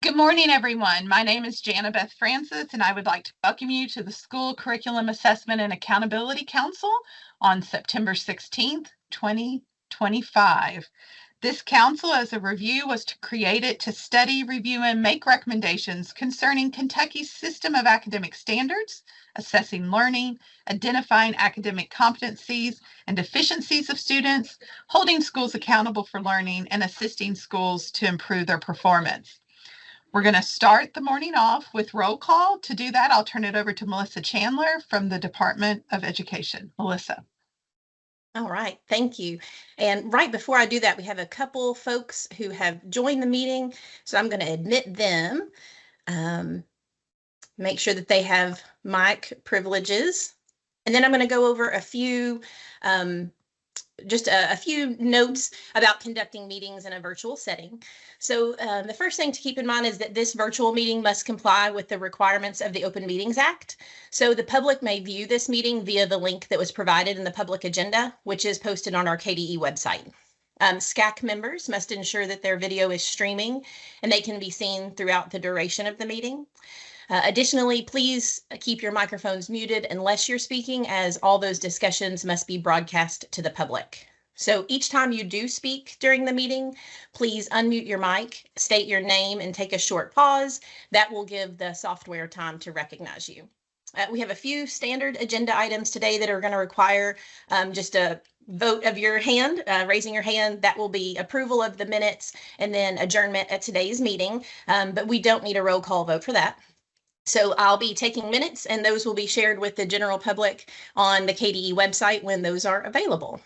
Good morning, everyone. My name is Jana Beth Francis, and I would like to welcome you to the School Curriculum Assessment and Accountability Council on September 16th, 2025. This council, as a review, was created to study, review, and make recommendations concerning Kentucky's system of academic standards, assessing learning, identifying academic competencies and deficiencies of students, holding schools accountable for learning, and assisting schools to improve their performance. We're going to start the morning off with roll call. To do that, I'll turn it over to Melissa Chandler from the Department of Education. Melissa. All right, thank you. And right before I do that, we have a couple folks who have joined the meeting, so I'm going to admit them. Make sure that they have mic privileges. And then I'm going to go over a few just a few notes about conducting meetings in a virtual setting. So the first thing to keep in mind is that this virtual meeting must comply with the requirements of the Open Meetings Act. So the public may view this meeting via the link that was provided in the public agenda, which is posted on our KDE website. SCAAC members must ensure that their video is streaming and they can be seen throughout the duration of the meeting. Additionally, please keep your microphones muted unless you're speaking, as all those discussions must be broadcast to the public. So each time you do speak during the meeting, please unmute your mic, state your name, and take a short pause. That will give the software time to recognize you. We have a few standard agenda items today that are going to require just a vote of your hand, raising your hand. That will be approval of the minutes and then adjournment at today's meeting, but we don't need a roll call vote for that. So I'll be taking minutes, and those will be shared with the general public on the KDE website when those are available.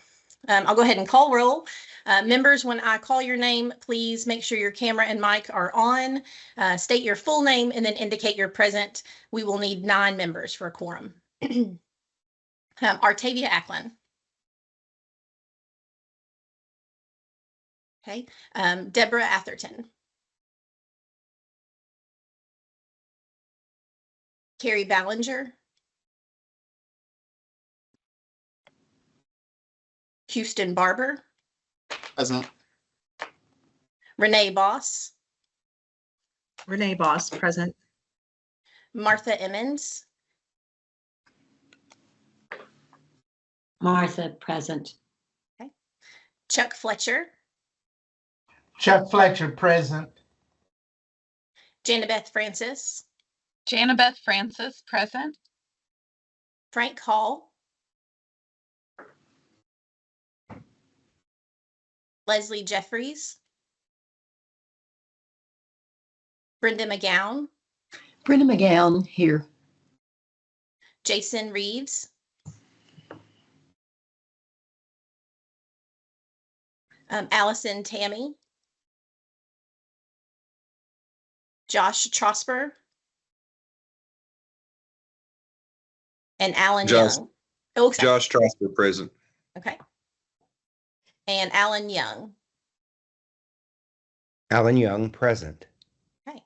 I'll go ahead and call roll. Members, when I call your name, please make sure your camera and mic are on. State your full name and then indicate you're present. We will need 9 members for a quorum. Artavia Acklin. Okay. Deborah Atherton. Carrie Ballinger. Houston Barber. Present. Renee Boss. Renee Boss, present. Martha Emmons. Martha, present. Okay. Chuck Fletcher. Chuck Fletcher, present. Jana Beth Francis. Jana Beth Francis, present. Frank Hall. Leslie Jeffries. Brenda McGowan. Brenda McGowan, here. Jason Reeves. Allison Tammy. Josh Trosper. And Alan Young. Oh, Josh Trosper, present. Okay. And Alan Young. Alan Young, present. Okay.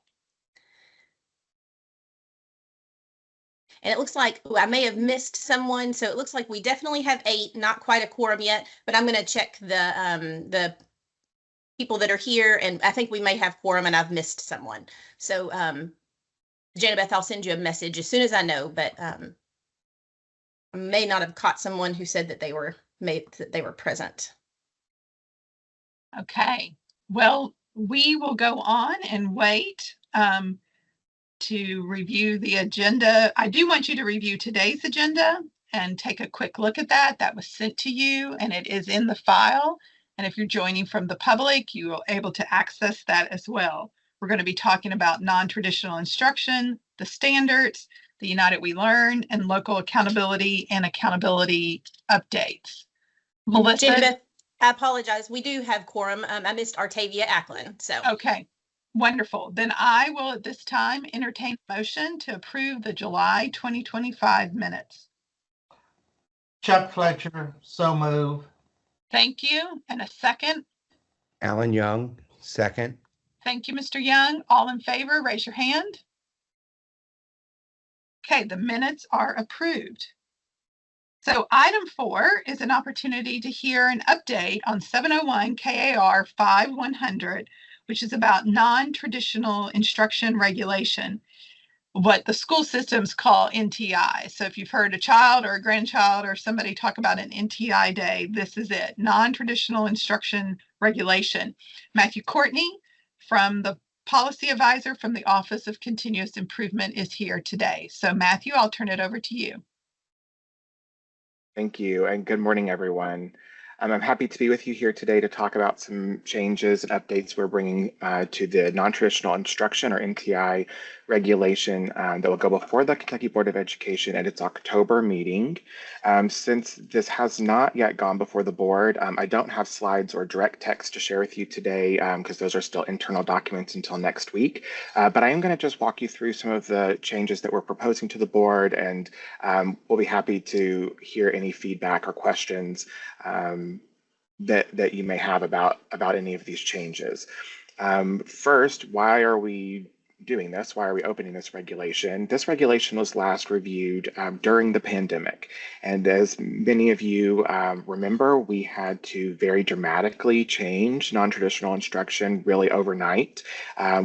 And it looks like I may have missed someone, so it looks like we definitely have 8, not quite a quorum yet, but I'm going to check the people that are here, and I think we may have quorum and I've missed someone. So Jana Beth, I'll send you a message as soon as I know, but I may not have caught someone who said that they were present. Okay. Well, we will go on and wait to review the agenda. I do want you to review today's agenda and take a quick look at that. That was sent to you and it is in the file. And if you're joining from the public, you are able to access that as well. We're going to be talking about non-traditional instruction, the standards, the United We Learn, and local accountability and accountability updates. Melissa? Jana Beth, I apologize. We do have quorum. I missed Artavia Acklin. So okay, wonderful. Then I will at this time entertain a motion to approve the July 2025 minutes. Chuck Fletcher, so move. Thank you. And a second? Alan Young, second. Thank you, Mr. Young. All in favor, raise your hand. Okay, the minutes are approved. So item 4 is an opportunity to hear an update on 701 KAR 5100, which is about non-traditional instruction regulation, what the school systems call NTI. So if you've heard a child or a grandchild or somebody talk about an NTI day, this is it, non-traditional instruction regulation. Matthew Courtney from the policy advisor from the Office of Continuous Improvement is here today. So Matthew, I'll turn it over to you. Thank you, and good morning, everyone. I'm happy to be with you here today to talk about some changes and updates we're bringing to the non-traditional instruction, or NTI, regulation that will go before the Kentucky Board of Education at its October meeting. Since this has not yet gone before the board, I don't have slides or direct text to share with you today because those are still internal documents until next week. But I am going to just walk you through some of the changes that we're proposing to the board, and we'll be happy to hear any feedback or questions that you may have about any of these changes. First, why are we doing this? Why are we opening this regulation? This regulation was last reviewed during the pandemic. And as many of you remember, we had to very dramatically change non-traditional instruction really overnight.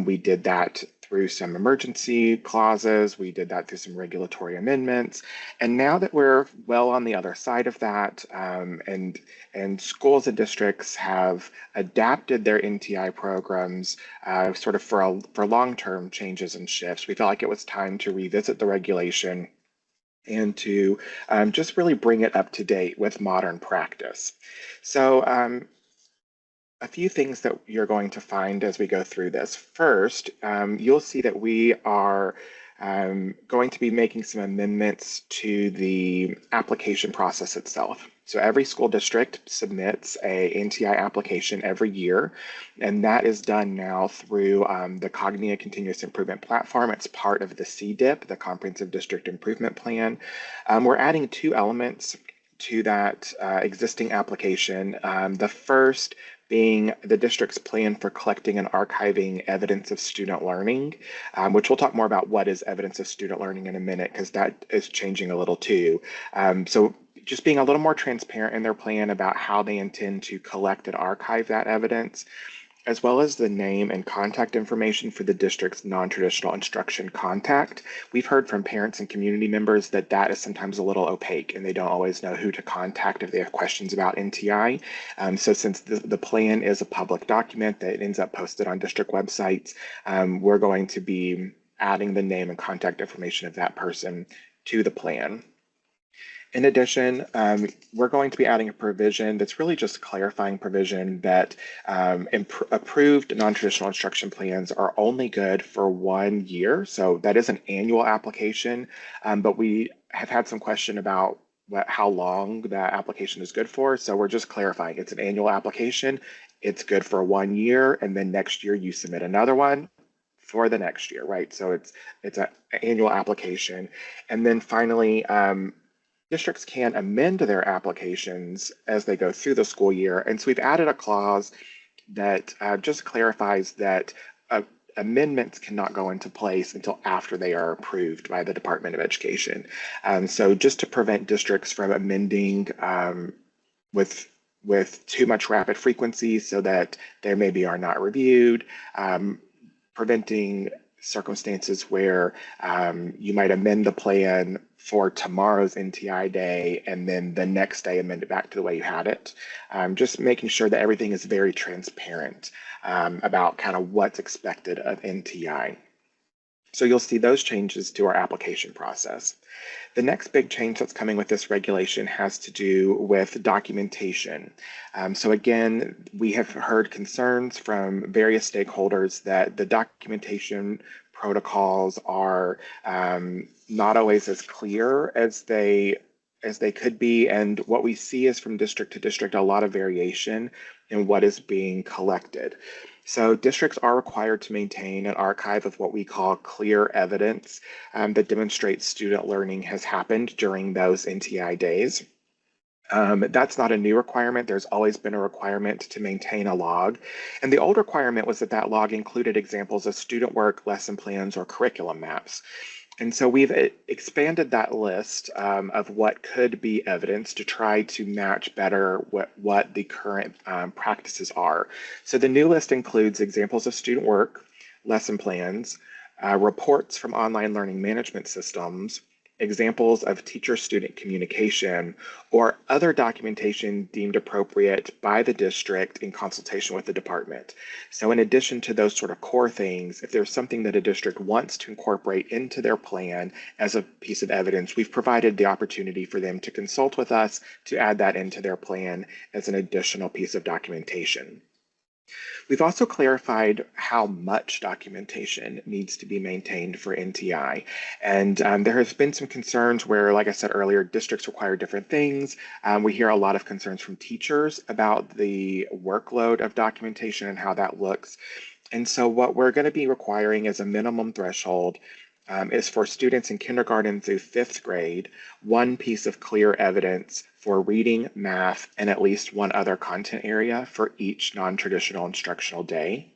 We did that through some emergency clauses. We did that through some regulatory amendments. And now that we're well on the other side of that, and schools and districts have adapted their NTI programs sort of for long-term changes and shifts, we felt like it was time to revisit the regulation and to just really bring it up to date with modern practice. So a few things that you're going to find as we go through this. First, you'll see that we are going to be making some amendments to the application process itself. So every school district submits a NTI application every year, and that is done now through the Cognia Continuous Improvement Platform. It's part of the CDIP, the Comprehensive District Improvement Plan. We're adding two elements to that existing application. The first being the district's plan for collecting and archiving evidence of student learning, which we'll talk more about what is evidence of student learning in a minute, because that is changing a little too. So just being a little more transparent in their plan about how they intend to collect and archive that evidence, as well as the name and contact information for the district's non-traditional instruction contact. We've heard from parents and community members that that is sometimes a little opaque and they don't always know who to contact if they have questions about NTI. So since the plan is a public document that ends up posted on district websites, we're going to be adding the name and contact information of that person to the plan. In addition, we're going to be adding a provision that's really just a clarifying provision that approved non-traditional instruction plans are only good for 1 year. So that is an annual application, but we have had some question about how long that application is good for. So we're just clarifying it's an annual application. It's good for 1 year, and then next year you submit another one for the next year, right? So it's an annual application. And then finally, districts can amend their applications as they go through the school year. And so we've added a clause that just clarifies that amendments cannot go into place until after they are approved by the Department of Education. So just to prevent districts from amending with too much rapid frequency so that they maybe are not reviewed, preventing circumstances where you might amend the plan for tomorrow's NTI day and then the next day amend it back to the way you had it. Just making sure that everything is very transparent about kind of what's expected of NTI. So you'll see those changes to our application process. The next big change that's coming with this regulation has to do with documentation. So again, we have heard concerns from various stakeholders that the documentation protocols are not always as clear as they could be. And what we see is from district to district, a lot of variation in what is being collected. So districts are required to maintain an archive of what we call clear evidence that demonstrates student learning has happened during those NTI days. That's not a new requirement. There's always been a requirement to maintain a log. And the old requirement was that that log included examples of student work, lesson plans, or curriculum maps. And so we've expanded that list of what could be evidence to try to match better what the current practices are. So the new list includes examples of student work, lesson plans, reports from online learning management systems, examples of teacher-student communication, or other documentation deemed appropriate by the district in consultation with the department. So in addition to those sort of core things, if there's something that a district wants to incorporate into their plan as a piece of evidence, we've provided the opportunity for them to consult with us to add that into their plan as an additional piece of documentation. We've also clarified how much documentation needs to be maintained for NTI. And there has been some concerns where, like I said earlier, districts require different things. We hear a lot of concerns from teachers about the workload of documentation and how that looks. And so what we're going to be requiring as a minimum threshold is for students in kindergarten through 5th grade, one piece of clear evidence for reading, math, and at least one other content area for each non-traditional instructional day.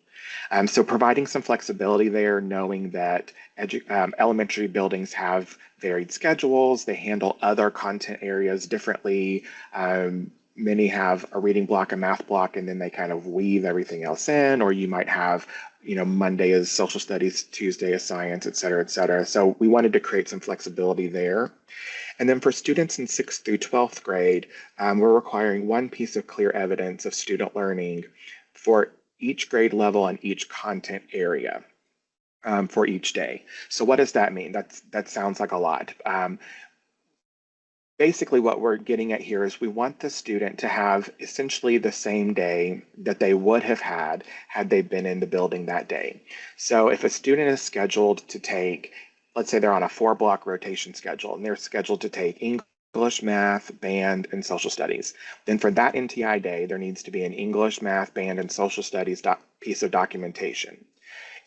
So providing some flexibility there, knowing that elementary buildings have varied schedules, they handle other content areas differently. Many have a reading block, a math block, and then they kind of weave everything else in, or you might have, Monday is social studies, Tuesday is science, et cetera, et cetera. So we wanted to create some flexibility there. And then for students in 6th through 12th grade, we're requiring one piece of clear evidence of student learning for each grade level and each content area for each day. So what does that mean? That sounds like a lot. Basically, what we're getting at here is we want the student to have essentially the same day that they would have had they been in the building that day. So if a student is scheduled to take, let's say they're on a 4-block rotation schedule and they're scheduled to take English, math, band, and social studies, then for that NTI day, there needs to be an English, math, band, and social studies piece of documentation.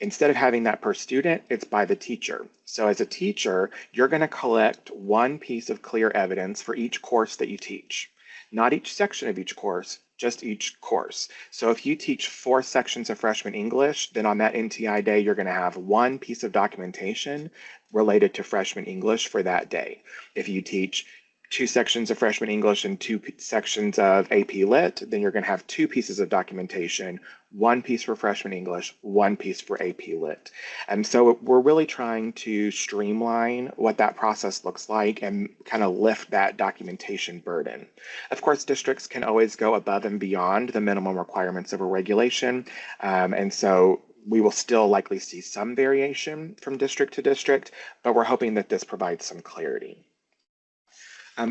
Instead of having that per student, it's by the teacher. So as a teacher, you're going to collect one piece of clear evidence for each course that you teach. Not each section of each course, just each course. So if you teach 4 sections of freshman English, then on that NTI day, you're going to have one piece of documentation related to freshman English for that day. If you teach 2 sections of freshman English and 2 sections of AP Lit, then you're going to have 2 pieces of documentation, one piece for freshman English, one piece for AP Lit. And so we're really trying to streamline what that process looks like and kind of lift that documentation burden. Of course, districts can always go above and beyond the minimum requirements of a regulation. And so we will still likely see some variation from district to district, but we're hoping that this provides some clarity.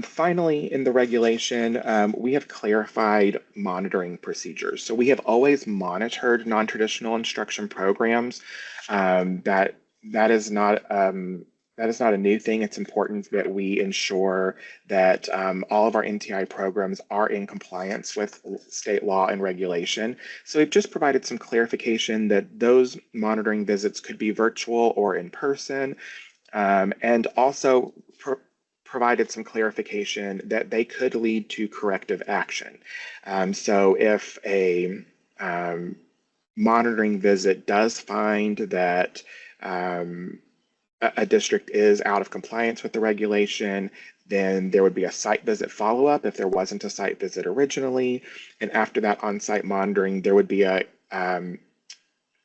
Finally, in the regulation, we have clarified monitoring procedures. So we have always monitored non-traditional instruction programs. That is not a new thing. It's important that we ensure that all of our NTI programs are in compliance with state law and regulation. So we've just provided some clarification that those monitoring visits could be virtual or in person, and also provided some clarification that they could lead to corrective action. So if a monitoring visit does find that a district is out of compliance with the regulation, then there would be a site visit follow-up if there wasn't a site visit originally. And after that on-site monitoring, there would be a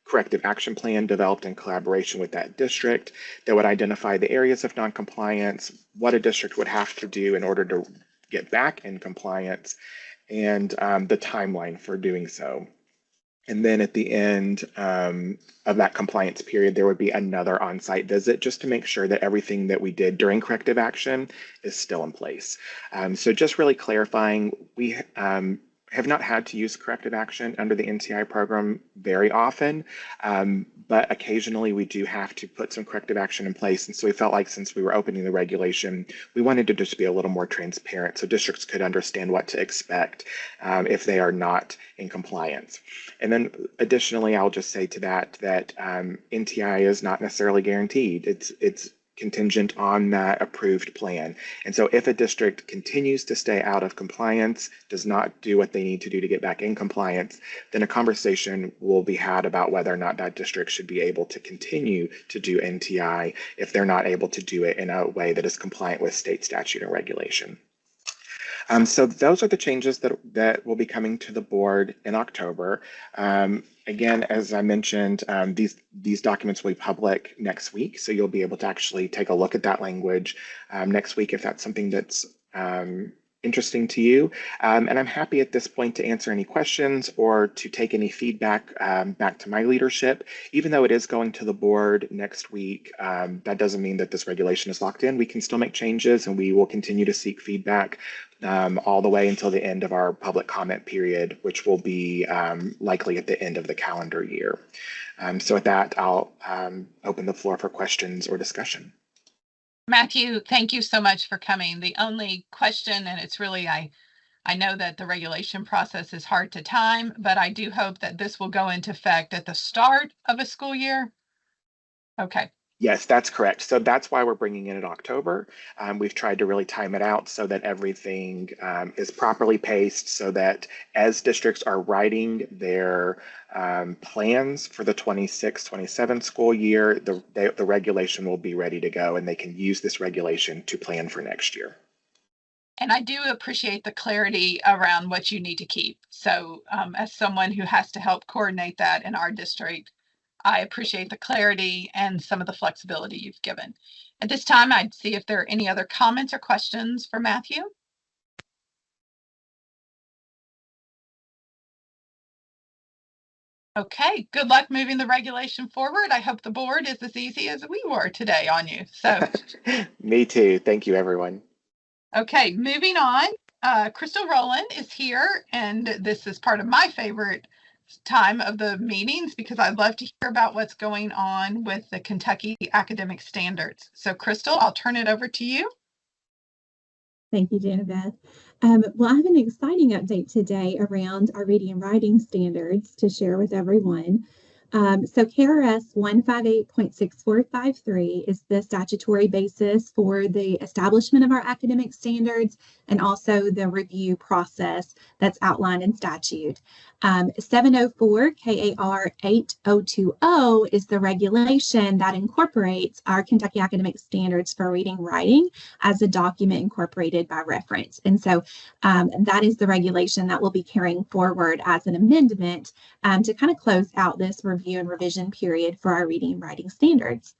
corrective action plan developed in collaboration with that district that would identify the areas of noncompliance, what a district would have to do in order to get back in compliance, and the timeline for doing so. And then at the end of that compliance period, there would be another on-site visit just to make sure that everything that we did during corrective action is still in place. So just really clarifying, we have not had to use corrective action under the NTI program very often, but occasionally we do have to put some corrective action in place. And so we felt like since we were opening the regulation, we wanted to just be a little more transparent so districts could understand what to expect if they are not in compliance. And then additionally, I'll just say to that NTI is not necessarily guaranteed. It's contingent on that approved plan. And so if a district continues to stay out of compliance, does not do what they need to do to get back in compliance, then a conversation will be had about whether or not that district should be able to continue to do NTI if they're not able to do it in a way that is compliant with state statute or regulation. So those are the changes that will be coming to the board in October. Again, as I mentioned, these documents will be public next week, so you'll be able to actually take a look at that language next week if that's something that's interesting to you. And I'm happy at this point to answer any questions or to take any feedback back to my leadership. Even though it is going to the board next week, that doesn't mean that this regulation is locked in. We can still make changes, and we will continue to seek feedback all the way until the end of our public comment period, which will be likely at the end of the calendar year. So with that, I'll open the floor for questions or discussion. Matthew, thank you so much for coming. The only question, and it's really, I know that the regulation process is hard to time, but I do hope that this will go into effect at the start of a school year. Okay. Yes, that's correct. So that's why we're bringing in October. We've tried to really time it out so that everything is properly paced, so that as districts are writing their plans for the 26-27 school year, the regulation will be ready to go, and they can use this regulation to plan for next year. And I do appreciate the clarity around what you need to keep. So as someone who has to help coordinate that in our district, I appreciate the clarity and some of the flexibility you've given. At this time, I'd see if there are any other comments or questions for Matthew. Okay, good luck moving the regulation forward. I hope the board is as easy as we were today on you. So, Me too. Thank you, everyone. okay, moving on. Crystal Rowland is here, and this is part of my favorite time of the meetings because I'd love to hear about what's going on with the Kentucky academic standards. So Crystal, I'll turn it over to you. Thank you, Janabeth. Well, I have an exciting update today around our reading and writing standards to share with everyone. So KRS 158.6453 is the statutory basis for the establishment of our academic standards and also the review process that's outlined in statute. 704 KAR 8020 is the regulation that incorporates our Kentucky academic standards for reading and writing as a document incorporated by reference. And so that is the regulation that we'll be carrying forward as an amendment to kind of close out this review and revision period for our reading and writing standards.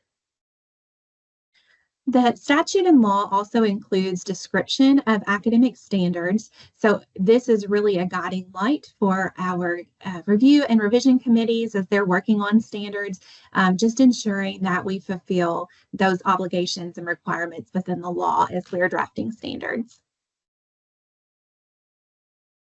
The statute and law also includes description of academic standards. So this is really a guiding light for our review and revision committees as they're working on standards, just ensuring that we fulfill those obligations and requirements within the law as we're drafting standards.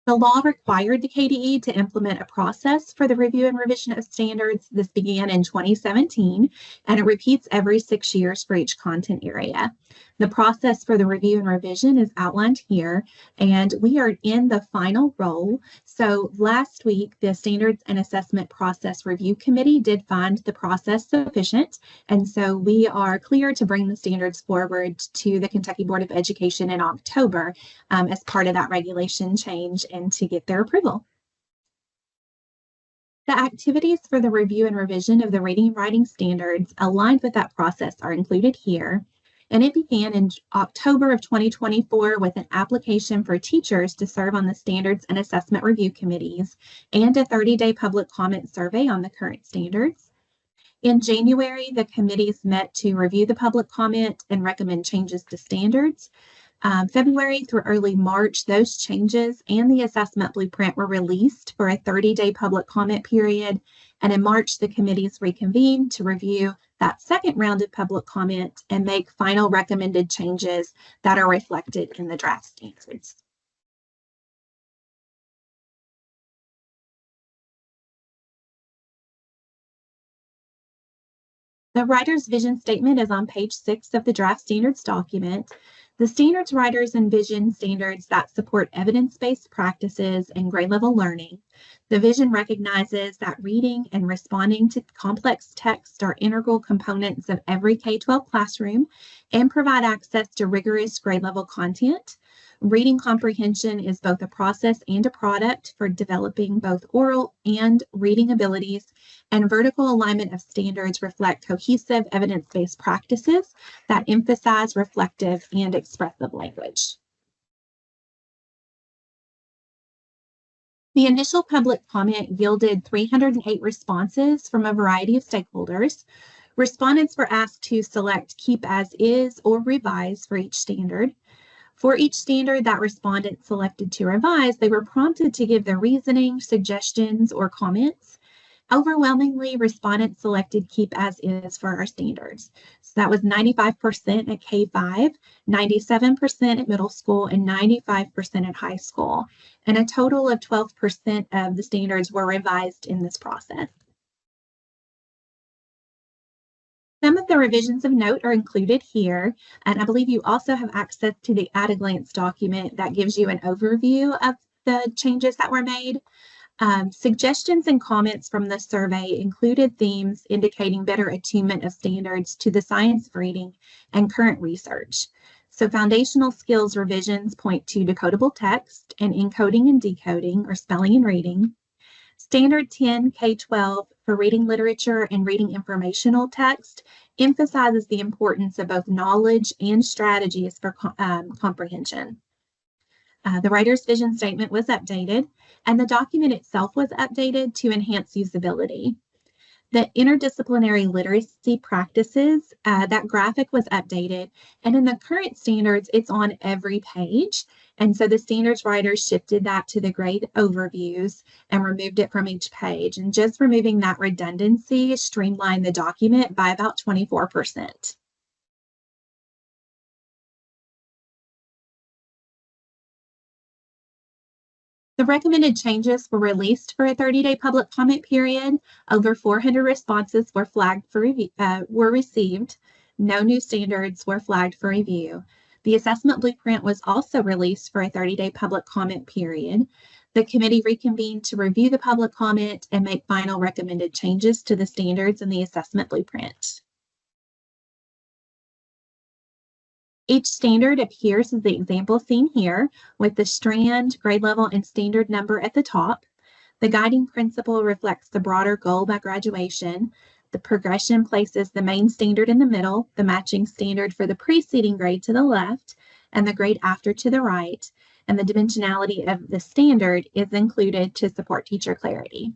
The law required the KDE to implement a process for the review and revision of standards. This began in 2017, and it repeats every 6 years for each content area. The process for the review and revision is outlined here, and we are in the final roll. So last week, the Standards and Assessment Process Review Committee did find the process sufficient, and so we are clear to bring the standards forward to the Kentucky Board of Education in October as part of that regulation change and to get their approval. The activities for the review and revision of the reading and writing standards aligned with that process are included here. And it began in October of 2024 with an application for teachers to serve on the Standards and Assessment Review Committees and a 30-day public comment survey on the current standards. In January, the committees met to review the public comment and recommend changes to standards. February through early March, those changes and the assessment blueprint were released for a 30-day public comment period. And in March, the committees reconvened to review that second round of public comment and make final recommended changes that are reflected in the draft standards. The writer's vision statement is on page 6 of the draft standards document. The standards writers envision standards that support evidence-based practices and grade level learning. The vision recognizes that reading and responding to complex text are integral components of every K-12 classroom and provide access to rigorous grade level content. Reading comprehension is both a process and a product for developing both oral and reading abilities, and vertical alignment of standards reflect cohesive evidence-based practices that emphasize reflective and expressive language. The initial public comment yielded 308 responses from a variety of stakeholders. Respondents were asked to select keep as is or revise for each standard. For each standard that respondent selected to revise, they were prompted to give their reasoning, suggestions, or comments. Overwhelmingly, respondents selected keep as is for our standards. So that was 95% at K-5, 97% at middle school, and 95% at high school. And a total of 12% of the standards were revised in this process. Some of the revisions of note are included here, and I believe you also have access to the at-a-glance document that gives you an overview of the changes that were made. Suggestions and comments from the survey included themes indicating better attunement of standards to the science of reading and current research. So foundational skills revisions point to decodable text and encoding and decoding, or spelling and reading. Standard 10 K-12 for reading literature and reading informational text emphasizes the importance of both knowledge and strategies for comprehension. The writer's vision statement was updated, and the document itself was updated to enhance usability. The interdisciplinary literacy practices, that graphic was updated, and in the current standards, it's on every page. And so the standards writers shifted that to the grade overviews and removed it from each page. And just removing that redundancy streamlined the document by about 24%. The recommended changes were released for a 30-day public comment period. Over 400 responses were flagged for review, were received. No new standards were flagged for review. The assessment blueprint was also released for a 30-day public comment period. The committee reconvened to review the public comment and make final recommended changes to the standards in the assessment blueprint. Each standard appears as the example seen here, with the strand, grade level, and standard number at the top. The guiding principle reflects the broader goal by graduation. The progression places the main standard in the middle, the matching standard for the preceding grade to the left, and the grade after to the right. And the dimensionality of the standard is included to support teacher clarity.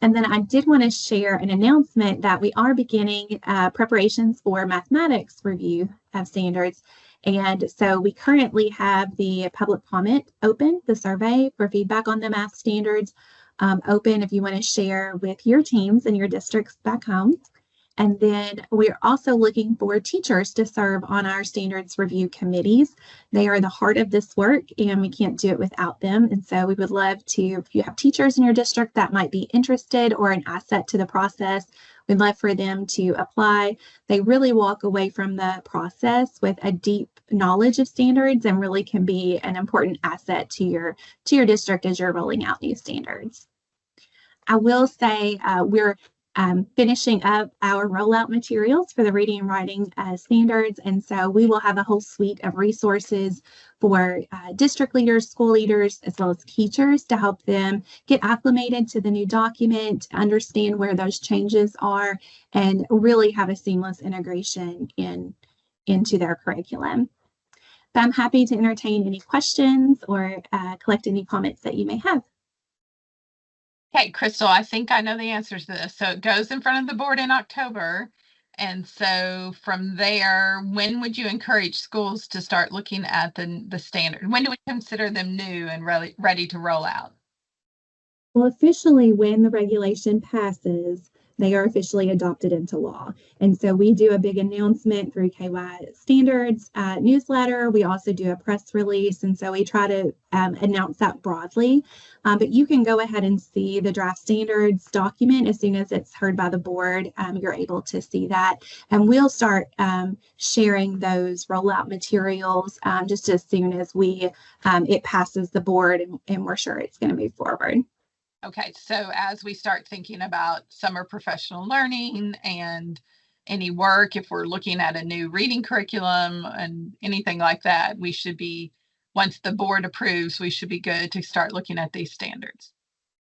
And then I did want to share an announcement that we are beginning preparations for mathematics review of standards. And so we currently have the public comment open, the survey for feedback on the math standards open if you want to share with your teams and your districts back home. And then we're also looking for teachers to serve on our standards review committees. They are the heart of this work, and we can't do it without them. And so we would love to, if you have teachers in your district that might be interested or an asset to the process, we'd love for them to apply. They really walk away from the process with a deep knowledge of standards and really can be an important asset to your district as you're rolling out these standards. I will say we're finishing up our rollout materials for the reading and writing standards. And so we will have a whole suite of resources for district leaders, school leaders, as well as teachers to help them get acclimated to the new document, understand where those changes are, and really have a seamless integration into their curriculum. But I'm happy to entertain any questions or collect any comments that you may have. Okay, Crystal, I think I know the answers to this. So it goes in front of the board in October. And so from there, when would you encourage schools to start looking at the standard? When do we consider them new and ready to roll out? Well, officially, when the regulation passes, they are officially adopted into law. And so we do a big announcement through KY Standards newsletter. We also do a press release. And so we try to announce that broadly. But you can go ahead and see the draft standards document as soon as it's heard by the board. You're able to see that. And we'll start sharing those rollout materials just as soon as it passes the board and we're sure it's going to move forward. Okay, so as we start thinking about summer professional learning and any work, if we're looking at a new reading curriculum and anything like that, we should be, once the board approves, we should be good to start looking at these standards.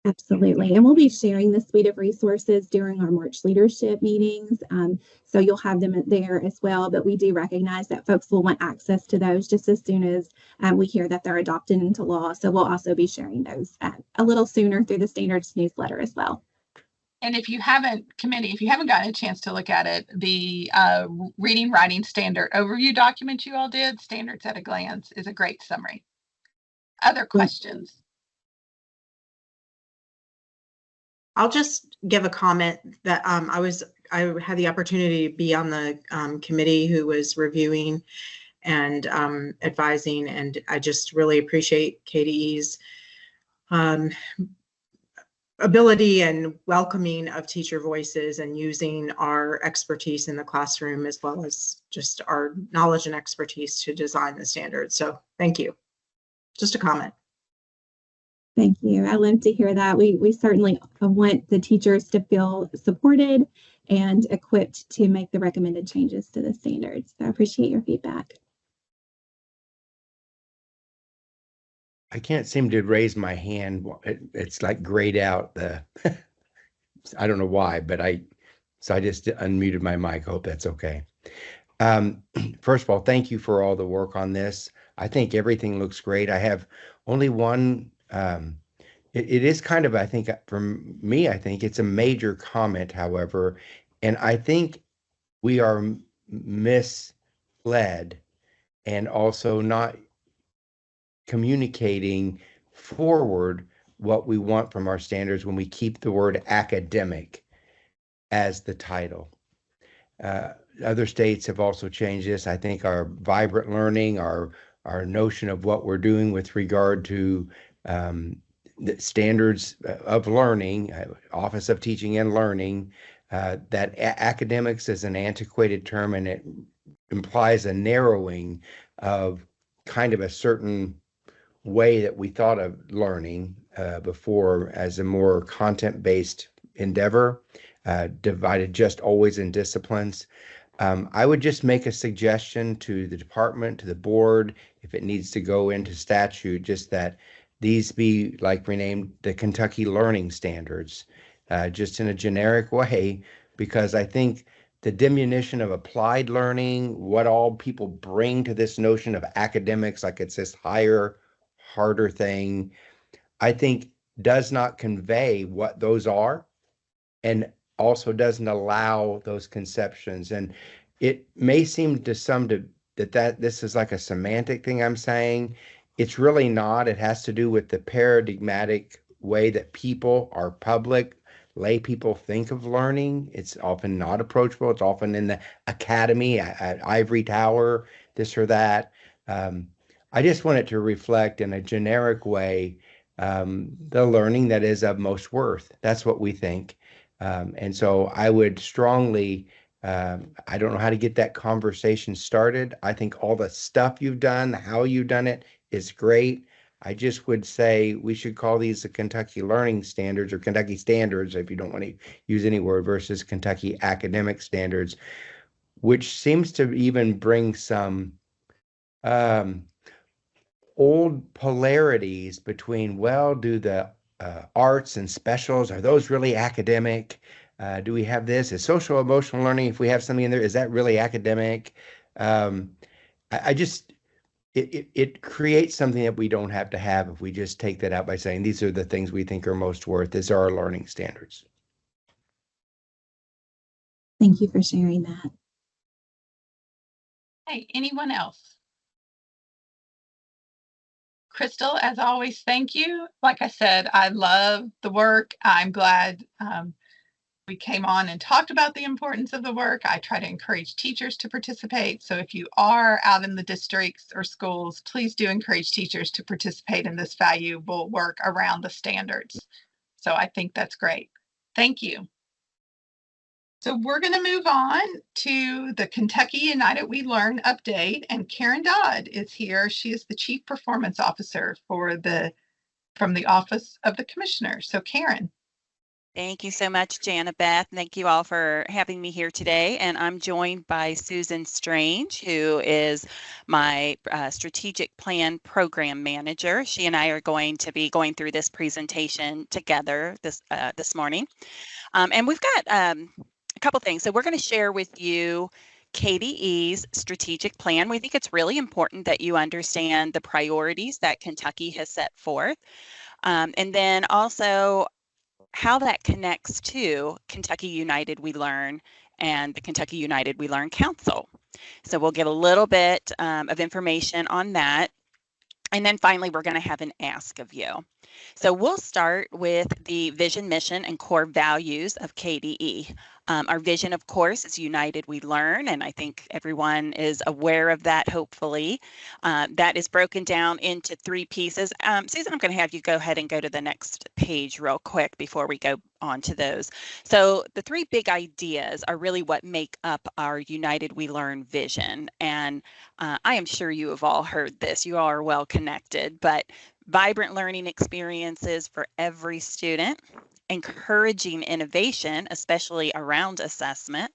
Absolutely. And we'll be sharing the suite of resources during our March leadership meetings. So you'll have them there as well. But we do recognize that folks will want access to those just as soon as we hear that they're adopted into law. So we'll also be sharing those a little sooner through the standards newsletter as well. And if you haven't gotten a chance to look at it, the reading writing standard overview document you all did, Standards at a Glance, is a great summary. Other questions? I'll just give a comment that I had the opportunity to be on the committee who was reviewing and advising, and I just really appreciate KDE's ability and welcoming of teacher voices and using our expertise in the classroom as well as just our knowledge and expertise to design the standards. So thank you. Just a comment. Thank you. I love to hear that. We certainly want the teachers to feel supported and equipped to make the recommended changes to the standards. So I appreciate your feedback. I can't seem to raise my hand. It's like grayed out. I don't know why, but so I just unmuted my mic. Hope that's okay. First of all, thank you for all the work on this. I think everything looks great. I have only one. It is kind of, I think, for me, I think it's a major comment, however, and I think we are misled and also not communicating forward what we want from our standards when we keep the word academic as the title. Other states have also changed this. I think our vibrant learning, our notion of what we're doing with regard to the standards of learning, Office of Teaching and Learning, that academics is an antiquated term and it implies a narrowing of kind of a certain way that we thought of learning before as a more content-based endeavor, divided just always in disciplines. I would just make a suggestion to the department, to the board, if it needs to go into statute, just that these be like renamed the Kentucky Learning Standards, just in a generic way, because I think the diminution of applied learning, what all people bring to this notion of academics, like it's this higher, harder thing, I think does not convey what those are and also doesn't allow those conceptions. And it may seem to some that this is like a semantic thing I'm saying. It's really not. It has to do with the paradigmatic way that people, our public, lay people think of learning. It's often not approachable. It's often in the academy, at ivory tower, this or that. I just want it to reflect in a generic way the learning that is of most worth. That's what we think. And so I would strongly, I don't know how to get that conversation started. I think all the stuff you've done, how you've done it is great. I just would say we should call these the Kentucky Learning Standards or Kentucky Standards, if you don't want to use any word, versus Kentucky Academic Standards, which seems to even bring some old polarities between, well, do the arts and specials, are those really academic? Do we have this? Is social emotional learning, if we have something in there, is that really academic? It creates something that we don't have to have if we just take that out by saying these are the things we think are most worth. These are our learning standards. Thank you for sharing that. Hey, anyone else? Crystal, as always, thank you. Like I said, I love the work. I'm glad We came on and talked about the importance of the work. I try to encourage teachers to participate. So if you are out in the districts or schools, please do encourage teachers to participate in this valuable work around the standards. So I think that's great. Thank you. So we're going to move on to the Kentucky United We Learn update, and Karen Dodd is here. She is the Chief Performance Officer from the Office of the Commissioner. So Karen. Thank you so much, Jana Beth. Thank you all for having me here today. And I'm joined by Susan Strange, who is my strategic plan program manager. She and I are going to be going through this presentation together this morning. And we've got a couple things. So we're going to share with you KDE's strategic plan. We think it's really important that you understand the priorities that Kentucky has set forth. And then also how that connects to Kentucky United We Learn and the Kentucky United We Learn Council. So we'll get a little bit of information on that. And then finally, we're going to have an ask of you. So we'll start with the vision, mission, and core values of KDE. Our vision, of course, is United We Learn, and I think everyone is aware of that, hopefully. That is broken down into 3 pieces. Susan, I'm going to have you go ahead and go to the next page real quick before we go on to those. So the 3 big ideas are really what make up our United We Learn vision. And I am sure you have all heard this. You all are well connected, but vibrant learning experiences for every student, encouraging innovation, especially around assessment,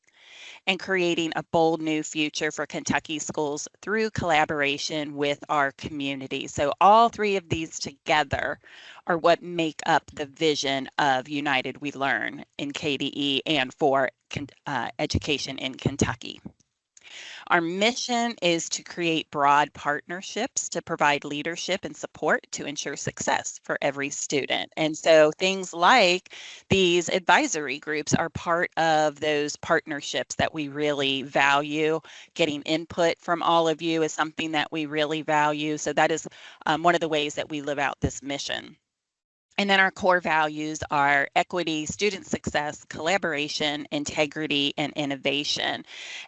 and creating a bold new future for Kentucky schools through collaboration with our community. So all 3 of these together are what make up the vision of United We Learn in KDE and for education in Kentucky. Our mission is to create broad partnerships to provide leadership and support to ensure success for every student. And so things like these advisory groups are part of those partnerships that we really value. Getting input from all of you is something that we really value. So that is one of the ways that we live out this mission. And then our core values are equity, student success, collaboration, integrity, and innovation.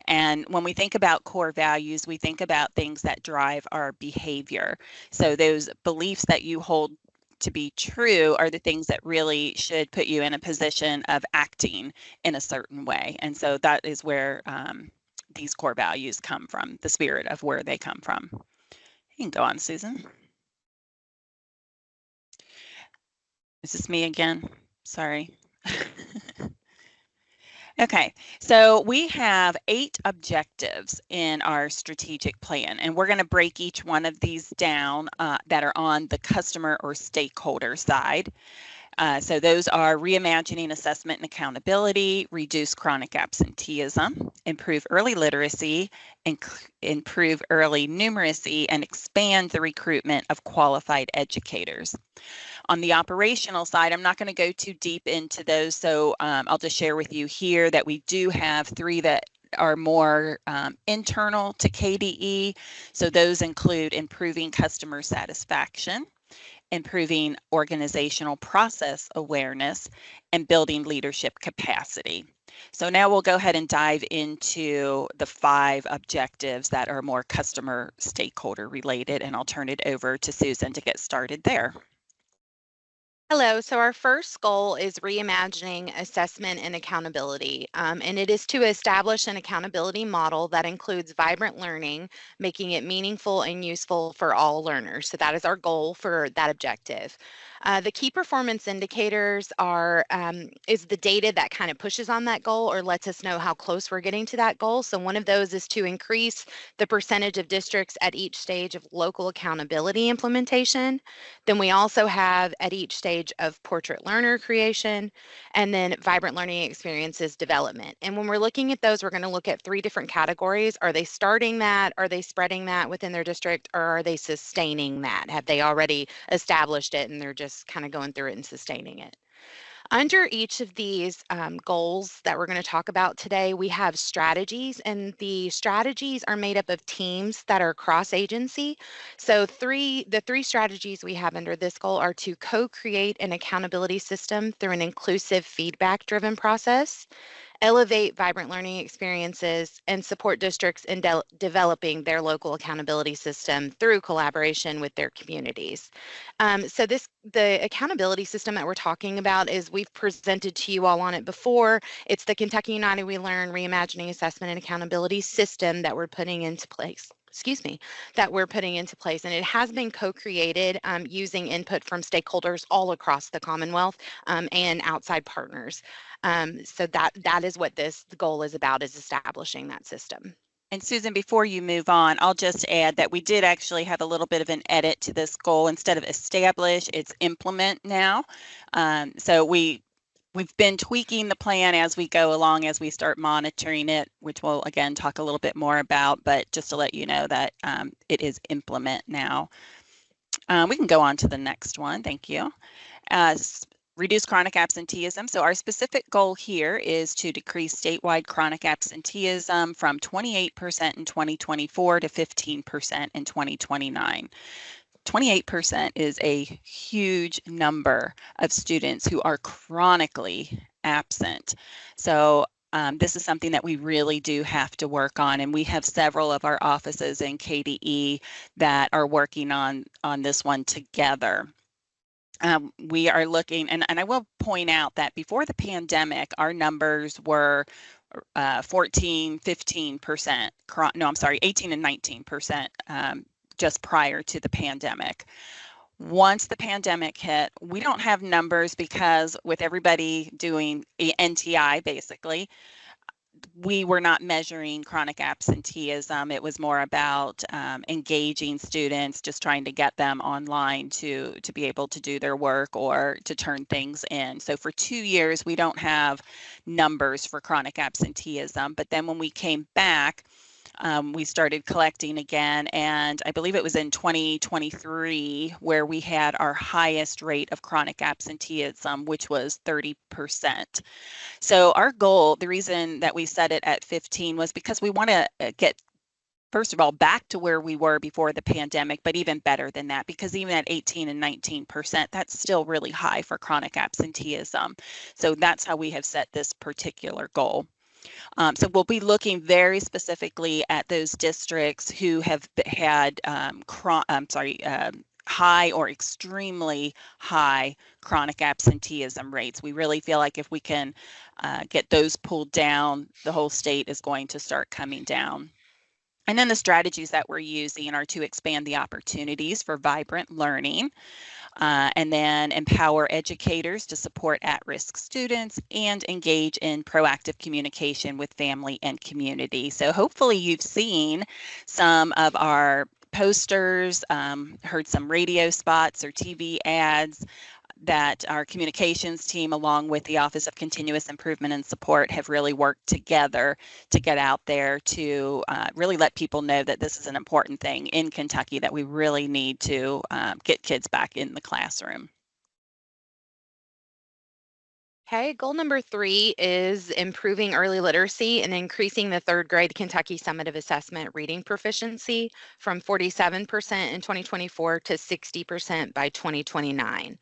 And when we think about core values, we think about things that drive our behavior. So those beliefs that you hold to be true are the things that really should put you in a position of acting in a certain way. And so that is where these core values come from, the spirit of where they come from. You can go on, Susan. Is this me again? Sorry. Okay, so we have 8 objectives in our strategic plan, and we're going to break each one of these down that are on the customer or stakeholder side. So those are reimagining assessment and accountability, reduce chronic absenteeism, improve early literacy, improve early numeracy, and expand the recruitment of qualified educators. On the operational side, I'm not going to go too deep into those, so I'll just share with you here that we do have 3 that are more internal to KDE. So those include improving customer satisfaction, improving organizational process awareness, and building leadership capacity. So now we'll go ahead and dive into the 5 objectives that are more customer stakeholder related, and I'll turn it over to Susan to get started there. Hello, so our first goal is reimagining assessment and accountability, and it is to establish an accountability model that includes vibrant learning, making it meaningful and useful for all learners. So that is our goal for that objective. The key performance indicators is the data that kind of pushes on that goal or lets us know how close we're getting to that goal. So one of those is to increase the percentage of districts at each stage of local accountability implementation. Then we also have at each stage of portrait learner creation, and then vibrant learning experiences development. And when we're looking at those, we're going to look at 3 different categories. Are they starting that? Are they spreading that within their district? Or are they sustaining that? Have they already established it and they're just kind of going through it and sustaining it? Under each of these goals that we're going to talk about today, we have strategies, and the strategies are made up of teams that are cross-agency. So the three strategies we have under this goal are to co-create an accountability system through an inclusive feedback-driven process, elevate vibrant learning experiences, and support districts in developing their local accountability system through collaboration with their communities. The accountability system that we're talking about is, we've presented to you all on it before. It's the Kentucky United We Learn Reimagining Assessment and Accountability System that we're putting into place. That we're putting into place. And it has been co-created using input from stakeholders all across the Commonwealth and outside partners. So that is what this goal is about, is establishing that system. And Susan, before you move on, I'll just add that we did actually have a little bit of an edit to this goal. Instead of establish, it's implement now. So we've been tweaking the plan as we go along, as we start monitoring it, which we'll again talk a little bit more about, but just to let you know that it is implement now. We can go on to the next one. Thank you. Reduce chronic absenteeism. So our specific goal here is to decrease statewide chronic absenteeism from 28% in 2024 to 15% in 2029. 28% is a huge number of students who are chronically absent. So this is something that we really do have to work on, and we have several of our offices in KDE that are working on this one together. We are looking, and I will point out that before the pandemic, our numbers were 14, 15%, no, I'm sorry, 18 and 19% just prior to the pandemic. Once the pandemic hit, we don't have numbers because with everybody doing NTI, basically, we were not measuring chronic absenteeism. It was more about engaging students, just trying to get them online to be able to do their work or to turn things in. So for 2 years, we don't have numbers for chronic absenteeism. But then when we came back, we started collecting again, and I believe it was in 2023 where we had our highest rate of chronic absenteeism, which was 30%. So our goal, the reason that we set it at 15 was because we want to get, first of all, back to where we were before the pandemic, but even better than that, because even at 18 and 19%, that's still really high for chronic absenteeism. So that's how we have set this particular goal. So we'll be looking very specifically at those districts who have had high or extremely high chronic absenteeism rates. We really feel like if we can get those pulled down, the whole state is going to start coming down. And then the strategies that we're using are to expand the opportunities for vibrant learning, and then empower educators to support at-risk students and engage in proactive communication with family and community. So hopefully you've seen some of our posters, heard some radio spots or TV ads that our communications team, along with the Office of Continuous Improvement and Support, have really worked together to get out there to really let people know that this is an important thing in Kentucky, that we really need to get kids back in the classroom. Okay, goal number 3 is improving early literacy and increasing the third grade Kentucky Summative Assessment reading proficiency from 47% in 2024 to 60% by 2029.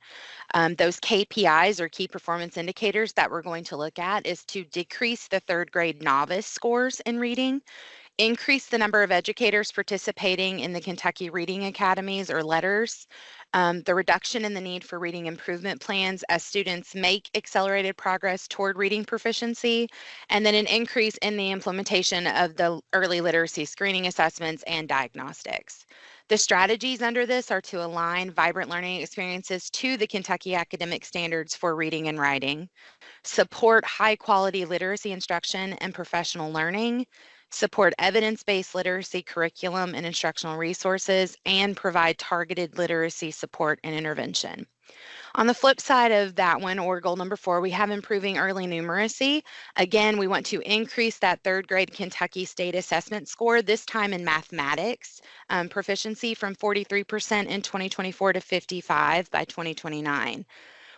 Those KPIs, or key performance indicators, that we're going to look at is to decrease the third grade novice scores in reading, increase the number of educators participating in the Kentucky Reading Academies or letters, the reduction in the need for reading improvement plans as students make accelerated progress toward reading proficiency, and then an increase in the implementation of the early literacy screening assessments and diagnostics. The strategies under this are to align vibrant learning experiences to the Kentucky academic standards for reading and writing, support high quality literacy instruction and professional learning, support evidence-based literacy curriculum and instructional resources, and provide targeted literacy support and intervention. On the flip side of that one, or goal number 4, we have improving early numeracy. Again, we want to increase that third grade Kentucky State Assessment score, this time in mathematics proficiency, from 43% in 2024 to 55% by 2029.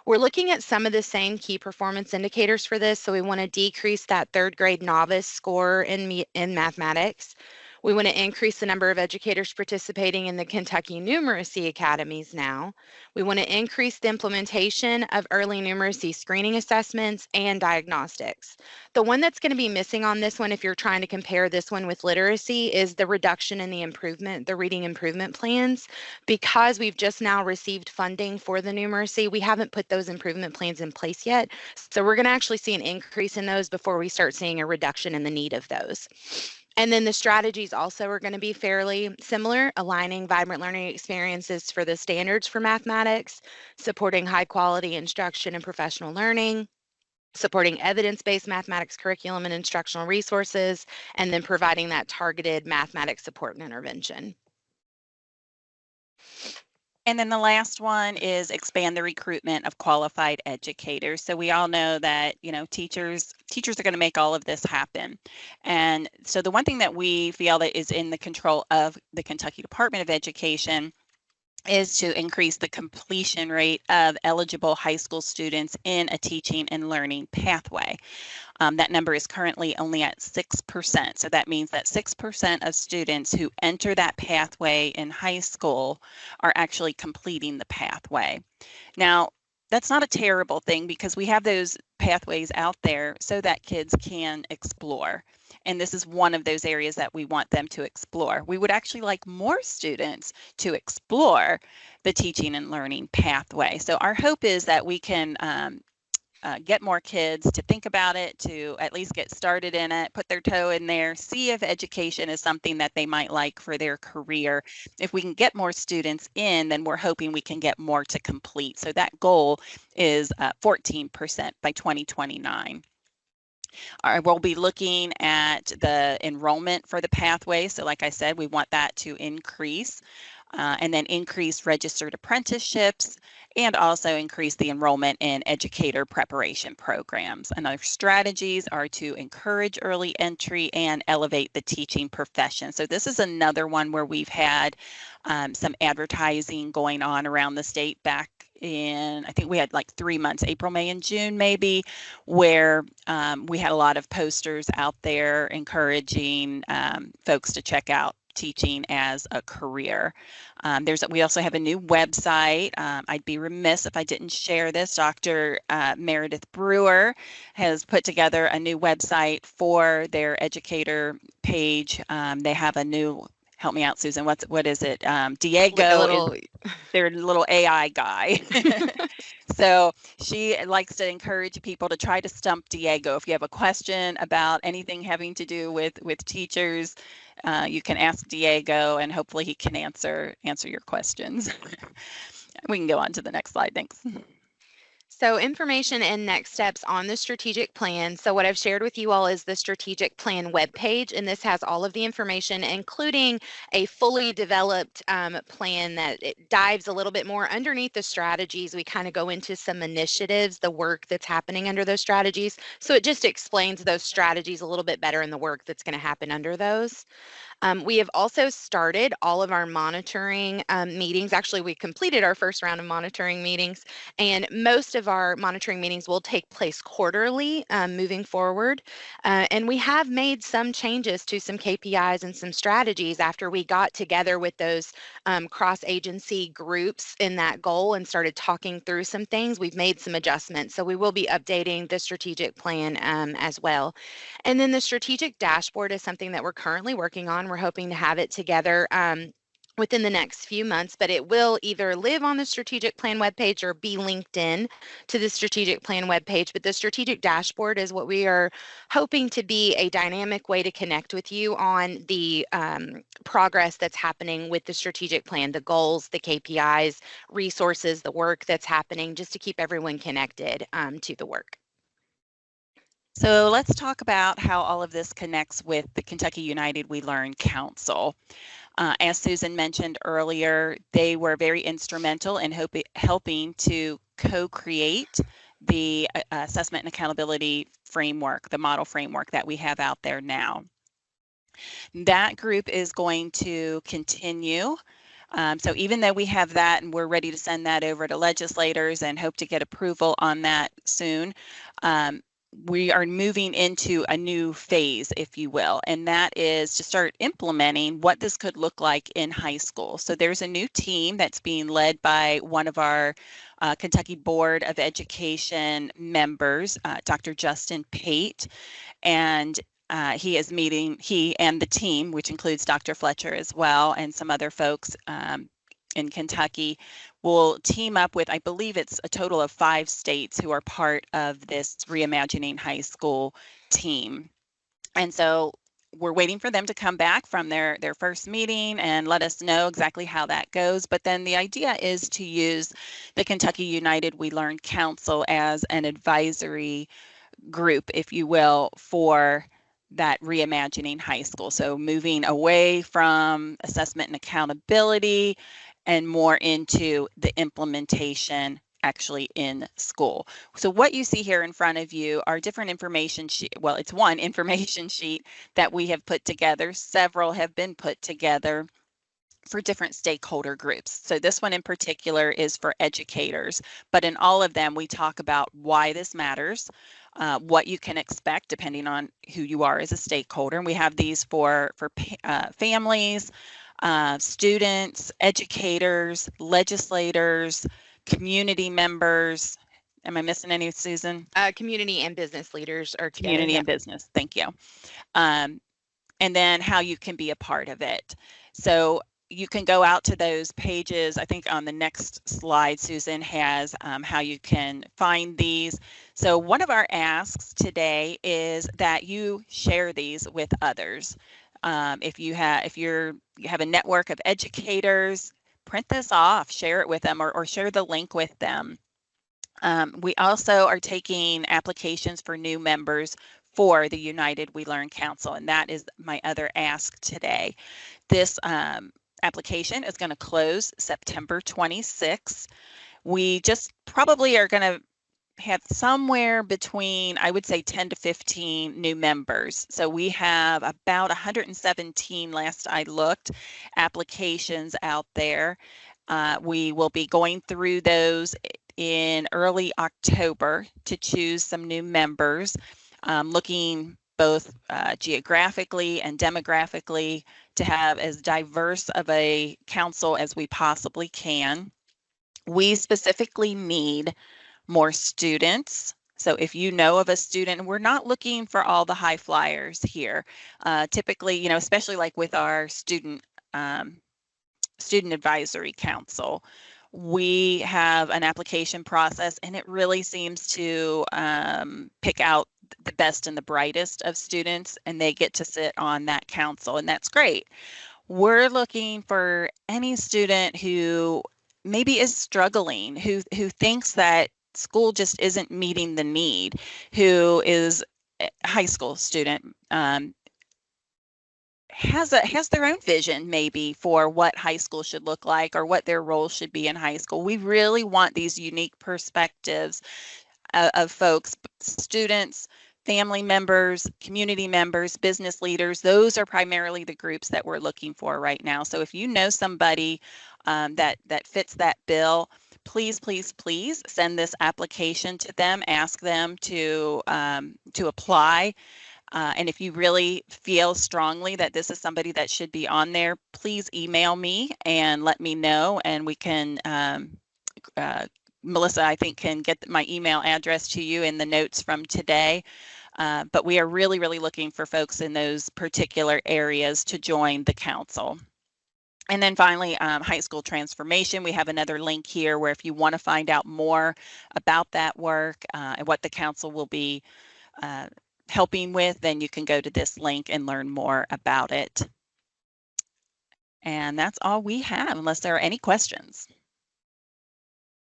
We're looking at some of the same key performance indicators for this. So we want to decrease that third grade novice score in mathematics. We want to increase the number of educators participating in the Kentucky Numeracy Academies now. We want to increase the implementation of early numeracy screening assessments and diagnostics. The one that's going to be missing on this one, if you're trying to compare this one with literacy, is the reduction in the reading improvement plans. Because we've just now received funding for the numeracy, we haven't put those improvement plans in place yet. So we're going to actually see an increase in those before we start seeing a reduction in the need of those. And then the strategies also are going to be fairly similar, aligning vibrant learning experiences for the standards for mathematics, supporting high quality instruction and professional learning, supporting evidence-based mathematics curriculum and instructional resources, and then providing that targeted mathematics support and intervention. And then the last one is expand the recruitment of qualified educators. So we all know that, you know, teachers are going to make all of this happen. And so the one thing that we feel that is in the control of the Kentucky Department of Education is to increase the completion rate of eligible high school students in a teaching and learning pathway. That number is currently only at 6%. So that means that 6% of students who enter that pathway in high school are actually completing the pathway. Now, that's not a terrible thing because we have those pathways out there so that kids can explore. And this is one of those areas that we want them to explore. We would actually like more students to explore the teaching and learning pathway. So our hope is that we can get more kids to think about it, to at least get started in it, put their toe in there, see if education is something that they might like for their career. If we can get more students in, then we're hoping we can get more to complete. So that goal is 14% by 2029. We'll be looking at the enrollment for the pathway. So like I said, we want that to increase. And then increase registered apprenticeships and also increase the enrollment in educator preparation programs. And our strategies are to encourage early entry and elevate the teaching profession. So this is another one where we've had some advertising going on around the state back in, I think we had like 3 months, April, May, and June maybe, where we had a lot of posters out there encouraging folks to check out teaching as a career. We also have a new website. I'd be remiss if I didn't share this. Dr. Meredith Brewer has put together a new website for their educator page. They have a new, help me out, Susan, what is it? Diego is their little AI guy. So she likes to encourage people to try to stump Diego. If you have a question about anything having to do with teachers, you can ask Diego and hopefully he can answer your questions. We can go on to the next slide. Thanks. So information and next steps on the strategic plan. So what I've shared with you all is the strategic plan webpage, and this has all of the information, including a fully developed plan that it dives a little bit more underneath the strategies. We kind of go into some initiatives, the work that's happening under those strategies. So it just explains those strategies a little bit better and the work that's going to happen under those. We have also started all of our monitoring meetings. Actually, we completed our first round of monitoring meetings, and most of our monitoring meetings will take place quarterly moving forward. And we have made some changes to some KPIs and some strategies after we got together with those cross-agency groups in that goal and started talking through some things. We've made some adjustments. So we will be updating the strategic plan as well. And then the strategic dashboard is something that we're currently working on. We're hoping to have it together within the next few months, but it will either live on the strategic plan webpage or be linked in to the strategic plan webpage. But the strategic dashboard is what we are hoping to be a dynamic way to connect with you on the progress that's happening with the strategic plan, the goals, the KPIs, resources, the work that's happening, just to keep everyone connected to the work. So let's talk about how all of this connects with the Kentucky United We Learn Council. As Susan mentioned earlier, they were very instrumental in helping to co-create the assessment and accountability framework, the model framework that we have out there now. That group is going to continue So even though we have that and we're ready to send that over to legislators and hope to get approval on that soon, we are moving into a new phase, if you will, and that is to start implementing what this could look like in high school. So there's a new team that's being led by one of our Kentucky Board of Education members, Dr. Justin Pate, and he and the team, which includes Dr. Fletcher as well, and some other folks in Kentucky, will team up with, I believe it's a total of 5 states who are part of this Reimagining High School team. And so we're waiting for them to come back from their first meeting and let us know exactly how that goes. But then the idea is to use the Kentucky United We Learn Council as an advisory group, if you will, for that Reimagining High School. So moving away from assessment and accountability and more into the implementation actually in school. So what you see here in front of you are different information sheet. Well, it's one information sheet that we have put together. Several have been put together for different stakeholder groups. So this one in particular is for educators, but in all of them, we talk about why this matters, what you can expect depending on who you are as a stakeholder. And we have these for families, students, educators, legislators, community members. Am I missing any, Susan? Community and business leaders are together. Community and business, thank you. And then how you can be a part of it. So you can go out to those pages. I think on the next slide, Susan has how you can find these. So one of our asks today is that you share these with others. If you have a network of educators, print this off, share it with them, or share the link with them. We also are taking applications for new members for the United We Learn Council, and that is my other ask today. This application is going to close September 26th. We just probably are going to have somewhere between, I would say, 10 to 15 new members. So we have about 117, last I looked, applications out there. We will be going through those in early October to choose some new members, looking both geographically and demographically to have as diverse of a council as we possibly can. We specifically need more students. So if you know of a student, we're not looking for all the high flyers here. Typically, especially like with our student advisory council, we have an application process, and it really seems to pick out the best and the brightest of students, and they get to sit on that council, and that's great. We're looking for any student who maybe is struggling, who thinks that school just isn't meeting the need, who is a high school student, has their own vision maybe for what high school should look like or what their role should be in high school. We really want these unique perspectives of folks, students, family members, community members, business leaders. Those are primarily the groups that we're looking for right now. So if you know somebody that fits that bill, please, please, please send this application to them. Ask them to apply. And if you really feel strongly that this is somebody that should be on there, please email me and let me know, and we can Melissa, I think, can get my email address to you in the notes from today. But we are really, really looking for folks in those particular areas to join the council. And then finally, high school transformation. We have another link here where if you want to find out more about that work and what the council will be helping with, then you can go to this link and learn more about it. And that's all we have, unless there are any questions.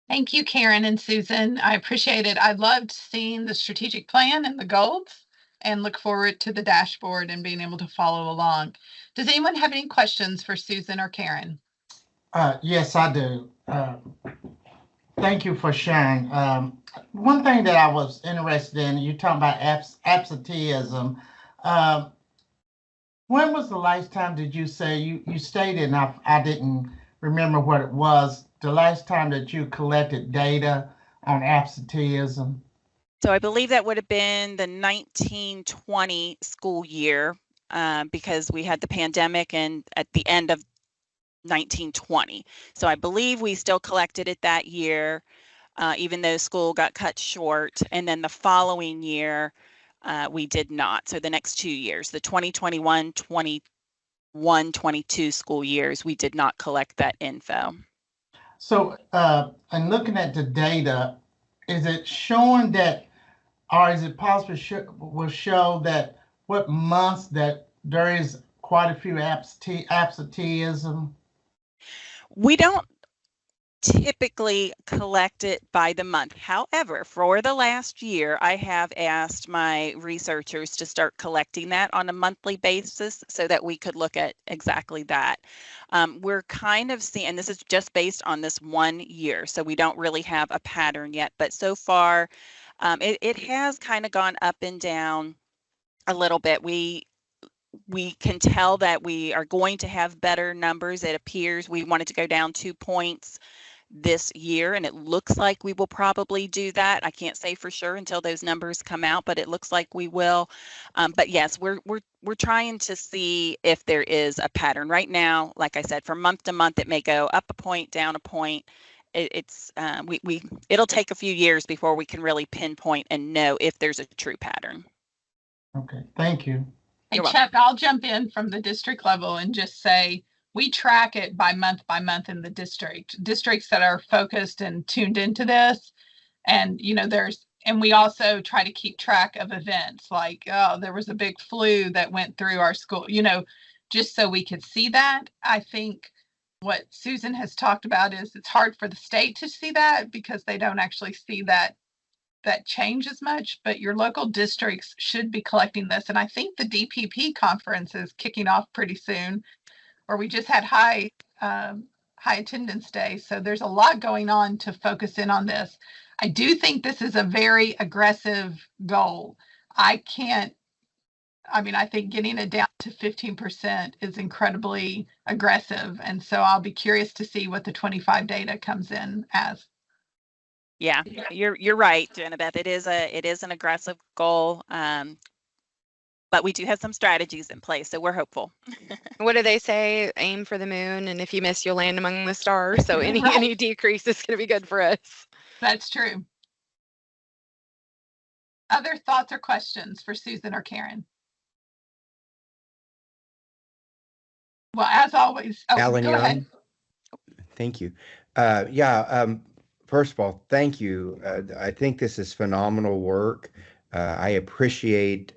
Thank you, Karen and Susan. I appreciate it. I loved seeing the strategic plan and the goals, and look forward to the dashboard and being able to follow along. Does anyone have any questions for Susan or Karen? Yes, I do. Thank you for sharing. One thing that I was interested in, you talking about absenteeism. When was the last time did you say, you stated, and I didn't remember what it was the last time that you collected data on absenteeism. So I believe that would have been the 1920 school year, because we had the pandemic and at the end of 1920. So I believe we still collected it that year, even though school got cut short. And then the following year, we did not. So the next 2 years, the 2021, 22 school years, we did not collect that info. So, and looking at the data, is it showing that, or is it possible will show that what months that there is quite a few absenteeism? We don't typically collect it by the month. However, for the last year, I have asked my researchers to start collecting that on a monthly basis so that we could look at exactly that. We're kind of seeing, and this is just based on this 1 year, so we don't really have a pattern yet, but so far it has kind of gone up and down a little bit. We can tell that we are going to have better numbers. It appears we wanted to go down 2 points this year, and it looks like we will probably do that. I can't say for sure until those numbers come out, but it looks like we will. But yes, we're trying to see if there is a pattern. Right now, like I said, from month to month, it may go up a point, down a point. It'll take a few years before we can really pinpoint and know if there's a true pattern. Okay, thank you. Hey, You're Chuck, I'll jump in from the district level and just say, we track it by month in the districts that are focused and tuned into this. And, and we also try to keep track of events like, oh, there was a big flu that went through our school, just so we could see that. I think what Susan has talked about is it's hard for the state to see that because they don't actually see that change as much, but your local districts should be collecting this. And I think the DPP conference is kicking off pretty soon, or we just had high attendance day. So there's a lot going on to focus in on this. I do think this is a very aggressive goal. I think getting it down to 15% is incredibly aggressive. And so I'll be curious to see what the 25 data comes in as. Yeah, you're right, Jenabeth. It is an aggressive goal, but we do have some strategies in place, so we're hopeful. What do they say? Aim for the moon, and if you miss, you'll land among the stars. So any Right. any decrease is going to be good for us. That's true. Other thoughts or questions for Susan or Karen? Well, as always, Alan, go you're ahead. on. Thank you. First of all, thank you. I think this is phenomenal work. I appreciate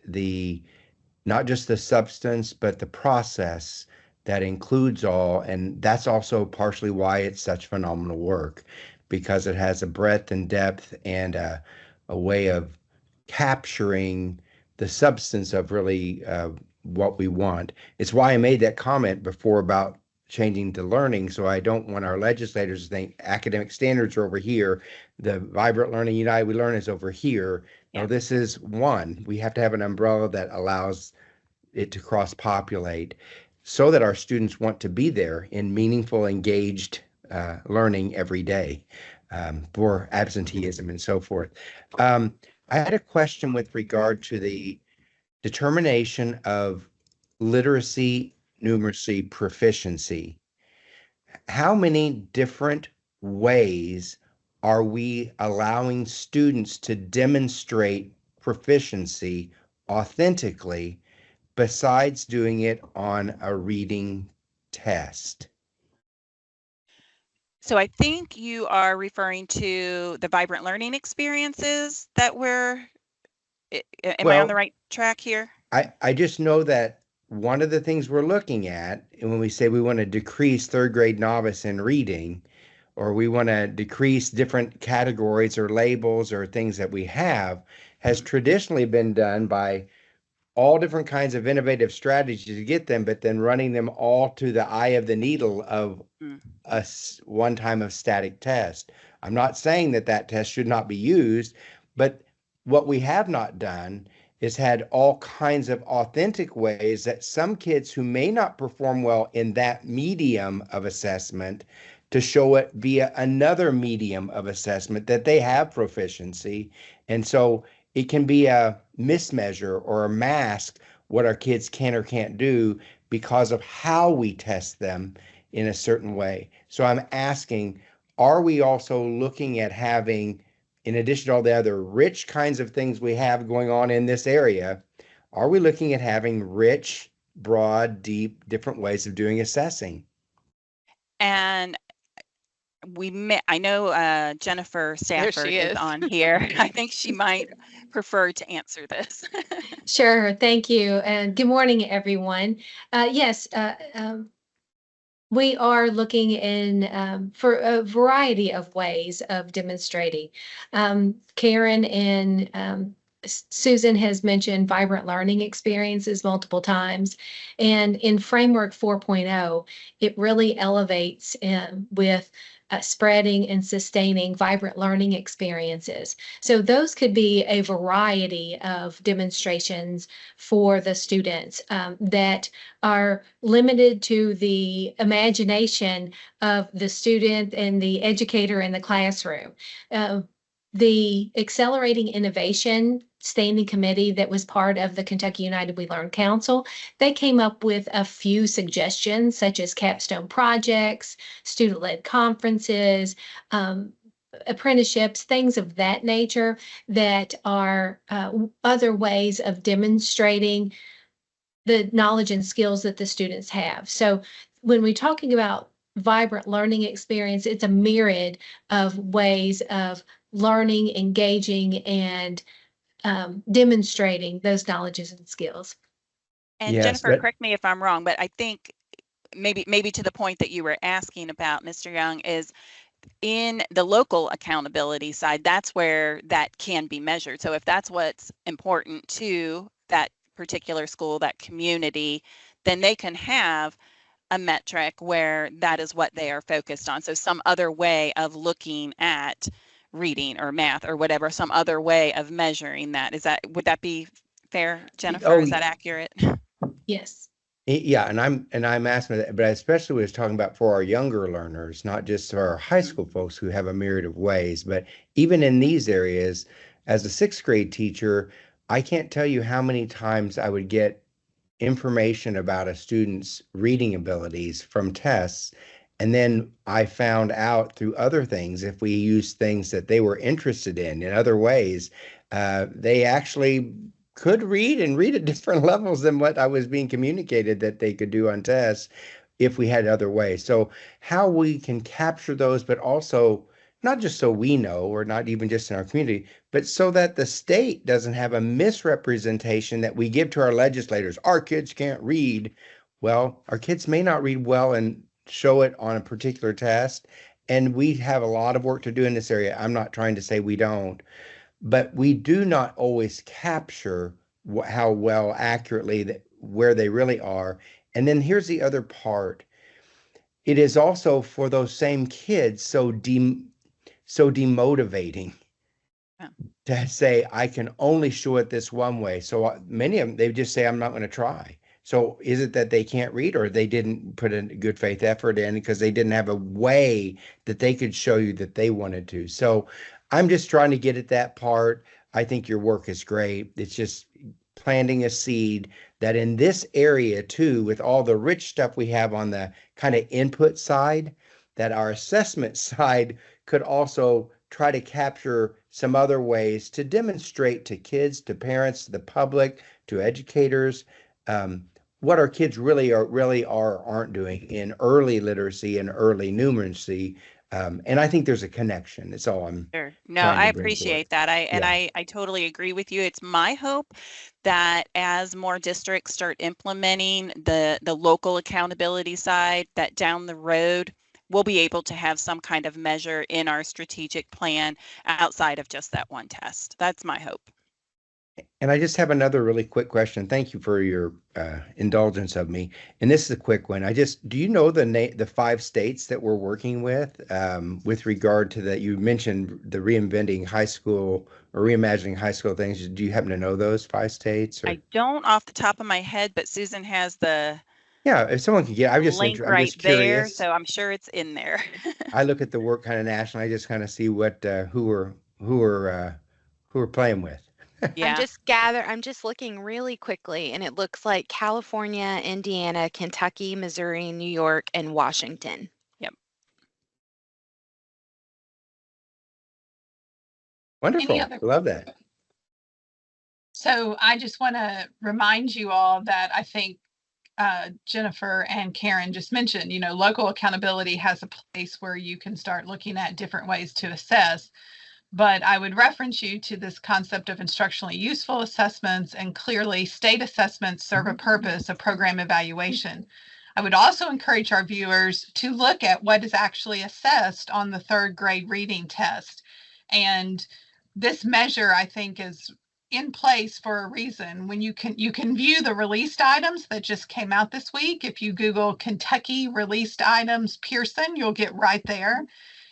not just the substance, but the process that includes all. And that's also partially why it's such phenomenal work, because it has a breadth and depth and a way of capturing the substance of really what we want. It's why I made that comment before about changing to learning. So I don't want our legislators to think academic standards are over here. The Vibrant Learning United We Learn is over here. Yeah. No, this is one. We have to have an umbrella that allows it to cross-populate so that our students want to be there in meaningful, engaged learning every day for absenteeism and so forth. I had a question with regard to the determination of literacy, numeracy, proficiency. How many different ways are we allowing students to demonstrate proficiency authentically besides doing it on a reading test? So I think you are referring to the vibrant learning experiences that am I on the right track here? I just know that one of the things we're looking at, and when we say we want to decrease third grade novice in reading, or we want to decrease different categories or labels or things that we have, has traditionally been done by all different kinds of innovative strategies to get them, but then running them all to the eye of the needle of one time of static test. I'm not saying that test should not be used, but what we have not done has had all kinds of authentic ways that some kids who may not perform well in that medium of assessment to show it via another medium of assessment that they have proficiency. And so it can be a mismeasure or a mask what our kids can or can't do because of how we test them in a certain way. So I'm asking, are we also looking at having, in addition to all the other rich kinds of things we have going on in this area, are we looking at having rich, broad, deep, different ways of doing assessing? And I know Jennifer Stafford she is is. on here. I think she might prefer to answer this. Sure, thank you. And good morning, everyone. Yes, we are looking in for a variety of ways of demonstrating. Karen and Susan has mentioned vibrant learning experiences multiple times. And in Framework 4.0, it really elevates with spreading and sustaining vibrant learning experiences. So those could be a variety of demonstrations for the students that are limited to the imagination of the student and the educator in the classroom. The Accelerating Innovation Standing Committee that was part of the Kentucky United We Learn Council, they came up with a few suggestions such as capstone projects, student-led conferences, apprenticeships, things of that nature that are other ways of demonstrating the knowledge and skills that the students have. So when we're talking about vibrant learning experience, it's a myriad of ways of learning, engaging, and demonstrating those knowledges and skills. And Yes, Jennifer, but correct me if I'm wrong, but I think maybe to the point that you were asking about, Mr. Young, is in the local accountability side, that's where that can be measured. So if that's what's important to that particular school, that community, then they can have a metric where that is what they are focused on. So some other way of looking at reading or math or whatever, some other way of measuring that. Would that be fair, Jennifer? oh Is that accurate? Yes. yeah, and I'm asking that, but I especially was talking about for our younger learners, not just our high school folks who have a myriad of ways, but even in these areas, as a sixth grade teacher, I can't tell you how many times I would get information about a student's reading abilities from tests. And then I found out through other things, if we use things that they were interested in other ways, they actually could read and read at different levels than what I was being communicated that they could do on tests if we had other ways. So how we can capture those, but also not just so we know, or not even just in our community, but so that the state doesn't have a misrepresentation that we give to our legislators. Our kids can't read. Well, our kids may not read well and show it on a particular test. And we have a lot of work to do in this area. I'm not trying to say we don't, but we do not always capture how well accurately that where they really are. And then here's the other part. It is also for those same kids so demotivating Yeah. to say, I can only show it this one way. So many of them, they just say, I'm not going to try. So is it that they can't read, or they didn't put a good faith effort in because they didn't have a way that they could show you that they wanted to? So I'm just trying to get at that part. I think your work is great. It's just planting a seed that in this area too, with all the rich stuff we have on the kind of input side, that our assessment side could also try to capture some other ways to demonstrate to kids, to parents, to the public, to educators, what our kids really aren't doing in early literacy and early numeracy. And I think there's a connection. That's all I'm Sure. No, trying I to bring forward. appreciate that. Yeah. I totally agree with you. It's my hope that as more districts start implementing the local accountability side, that down the road we'll be able to have some kind of measure in our strategic plan outside of just that one test. That's my hope. And I just have another really quick question. Thank you for your indulgence of me. And this is a quick one. Do you know the 5 states that we're working with regard to that? You mentioned the reinventing high school or reimagining high school things. Do you happen to know those 5 states? Or? I don't off the top of my head, but Susan has the Yeah, if someone could get, I'm just link I'm right just there, curious. so I'm sure it's in there. I look at the work kind of nationally. I just kind of see what who we're playing with. Yeah. I'm just looking really quickly, and it looks like California, Indiana, Kentucky, Missouri, New York, and Washington. Yep. Wonderful. Love that. So I just want to remind you all that I think Jennifer and Karen just mentioned, local accountability has a place where you can start looking at different ways to assess. But I would reference you to this concept of instructionally useful assessments, and clearly state assessments serve a purpose of program evaluation. I would also encourage our viewers to look at what is actually assessed on the 3rd grade reading test. And this measure, I think, is in place for a reason. When you can view the released items that just came out this week. If you Google Kentucky released items Pearson, you'll get right there.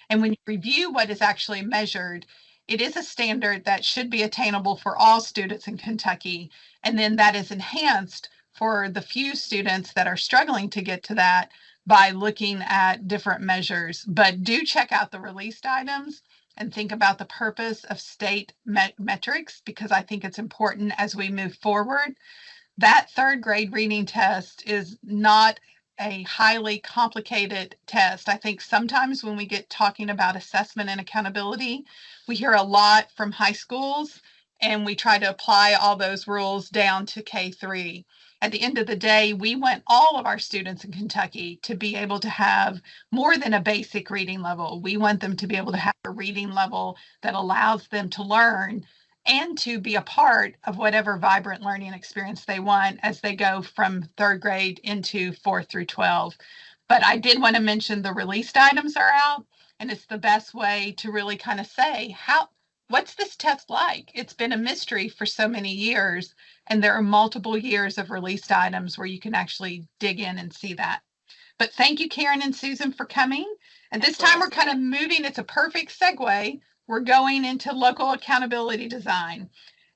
And when you review what is actually measured, it is a standard that should be attainable for all students in Kentucky. And then that is enhanced for the few students that are struggling to get to that by looking at different measures. But do check out the released items and think about the purpose of state metrics, because I think it's important as we move forward. That 3rd grade reading test is not a highly complicated test. I think sometimes when we get talking about assessment and accountability, we hear a lot from high schools and we try to apply all those rules down to K-3. At the end of the day, we want all of our students in Kentucky to be able to have more than a basic reading level. We want them to be able to have a reading level that allows them to learn and to be a part of whatever vibrant learning experience they want as they go from 3rd grade into 4th through 12. But I did want to mention the released items are out, and it's the best way to really kind of say, what's this test like? It's been a mystery for so many years, and there are multiple years of released items where you can actually dig in and see that. But thank you, Karen and Susan, for coming. And this time we're kind of moving, it's a perfect segue. We're going into local accountability design.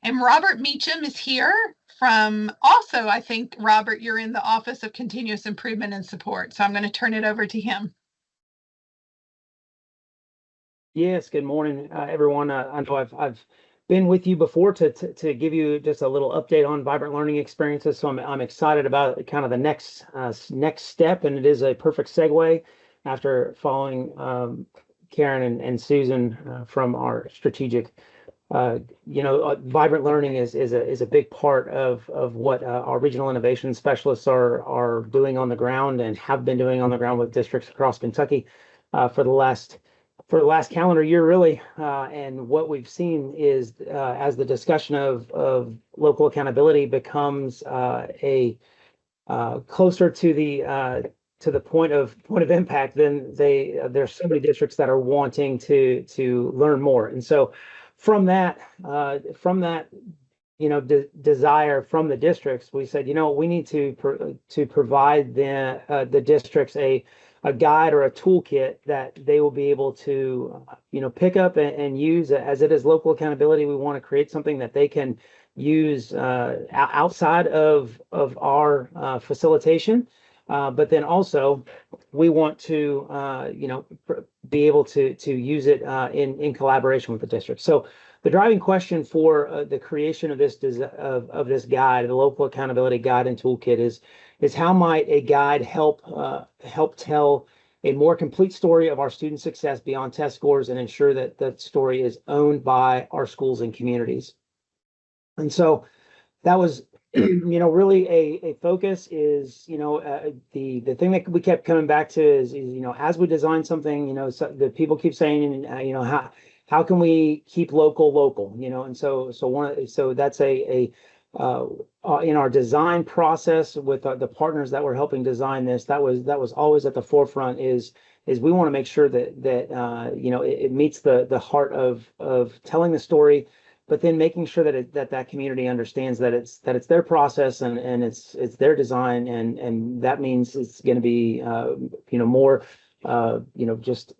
And Robert Meacham is here from also, I think, Robert, you're in the Office of Continuous Improvement and Support. So I'm going to turn it over to him. Yes, good morning, everyone. I know I've been with you before to give you just a little update on vibrant learning experiences. So I'm excited about kind of the next step, and it is a perfect segue after following Karen and Susan from our strategic. Vibrant learning is a big part of what our regional innovation specialists are doing on the ground and have been doing on the ground with districts across Kentucky for the last calendar year, really. And what we've seen is as the discussion of local accountability becomes closer to the point of impact, then there's so many districts that are wanting to learn more. And so from that desire from the districts, we said, we need to provide the districts a guide or a toolkit that they will be able to, pick up and use. As it is local accountability, we want to create something that they can use outside of our facilitation. But then also we want to, be able to use it in collaboration with the district. So the driving question for the creation of this guide, the local accountability guide and toolkit, is how might a guide help tell a more complete story of our student success beyond test scores and ensure that that story is owned by our schools and communities. And so that was really a focus is, the thing that we kept coming back to is as we design something, so the people keep saying, how can we keep local, and so that's in our design process with the partners that were helping design this, that was always at the forefront is we want to make sure that it meets the heart of telling the story but then making sure that that community understands that it's their process and it's their design, and that means it's going to be more just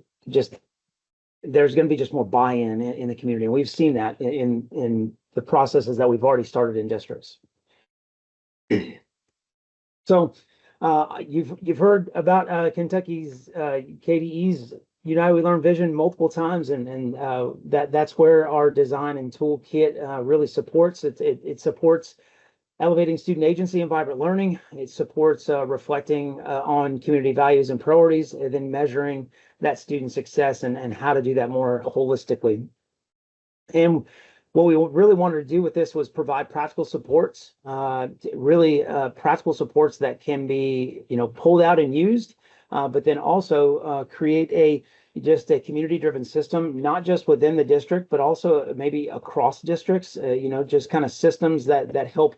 there's going to be just more buy-in in the community, and we've seen that in the processes that we've already started in districts. So you've heard about Kentucky's KDE's United We Learn vision multiple times, and that's where our design and toolkit really supports. It supports elevating student agency and vibrant learning. It supports reflecting on community values and priorities, and then measuring that student success and how to do that more holistically. And what we really wanted to do with this was provide practical supports, really practical supports that can be, pulled out and used, but then also create just a community-driven system, not just within the district, but also maybe across districts, just kind of systems that help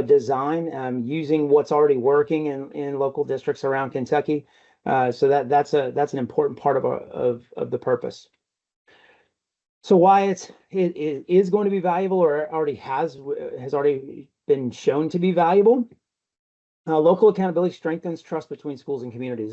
design using what's already working in local districts around Kentucky. So that's an important part of the purpose. So why it is going to be valuable, or already has already been shown to be valuable. Local accountability strengthens trust between schools and communities.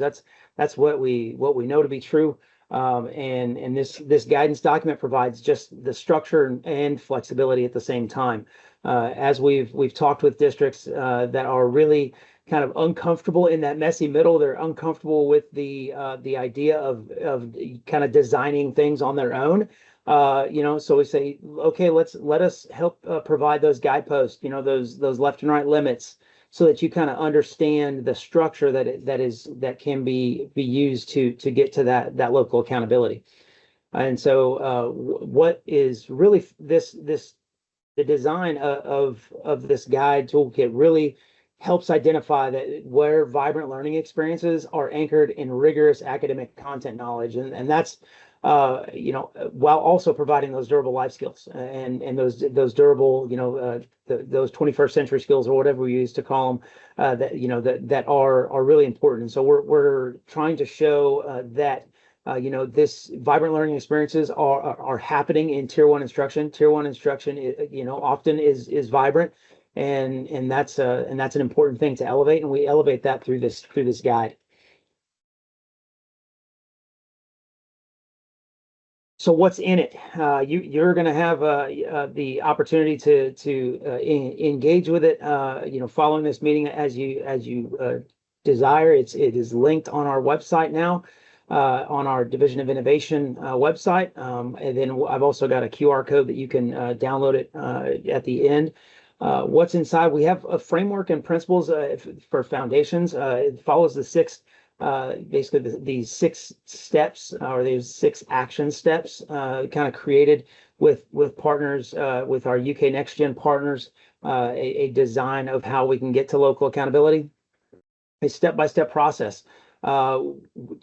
That's what we know to be true. And this guidance document provides just the structure and flexibility at the same time. As we've talked with districts that are really kind of uncomfortable in that messy middle, they're uncomfortable with the idea of kind of designing things on their own. So we say, okay, let us help provide those guideposts, those left and right limits, so that you kind of understand the structure that can be used to get to that local accountability. And so what is really the design of this guide toolkit really helps identify that where vibrant learning experiences are anchored in rigorous academic content knowledge, and that's while also providing those durable life skills and those durable, those 21st century skills, or whatever we use to call them, that are really important. And so we're trying to show that this vibrant learning experiences are happening in Tier 1 instruction. Tier 1 instruction, often is vibrant, and that's an important thing to elevate, and we elevate that through this guide. So what's in it? You're going to have the opportunity to engage with it, following this meeting as you desire. It is linked on our website now, on our Division of Innovation website, and then I've also got a QR code that you can download it at the end. What's inside? We have a framework and principles for foundations. It follows the basically these 6 steps, or these 6 action steps, kind of created with partners, with our UK Next Gen partners, a design of how we can get to local accountability, a step-by-step process,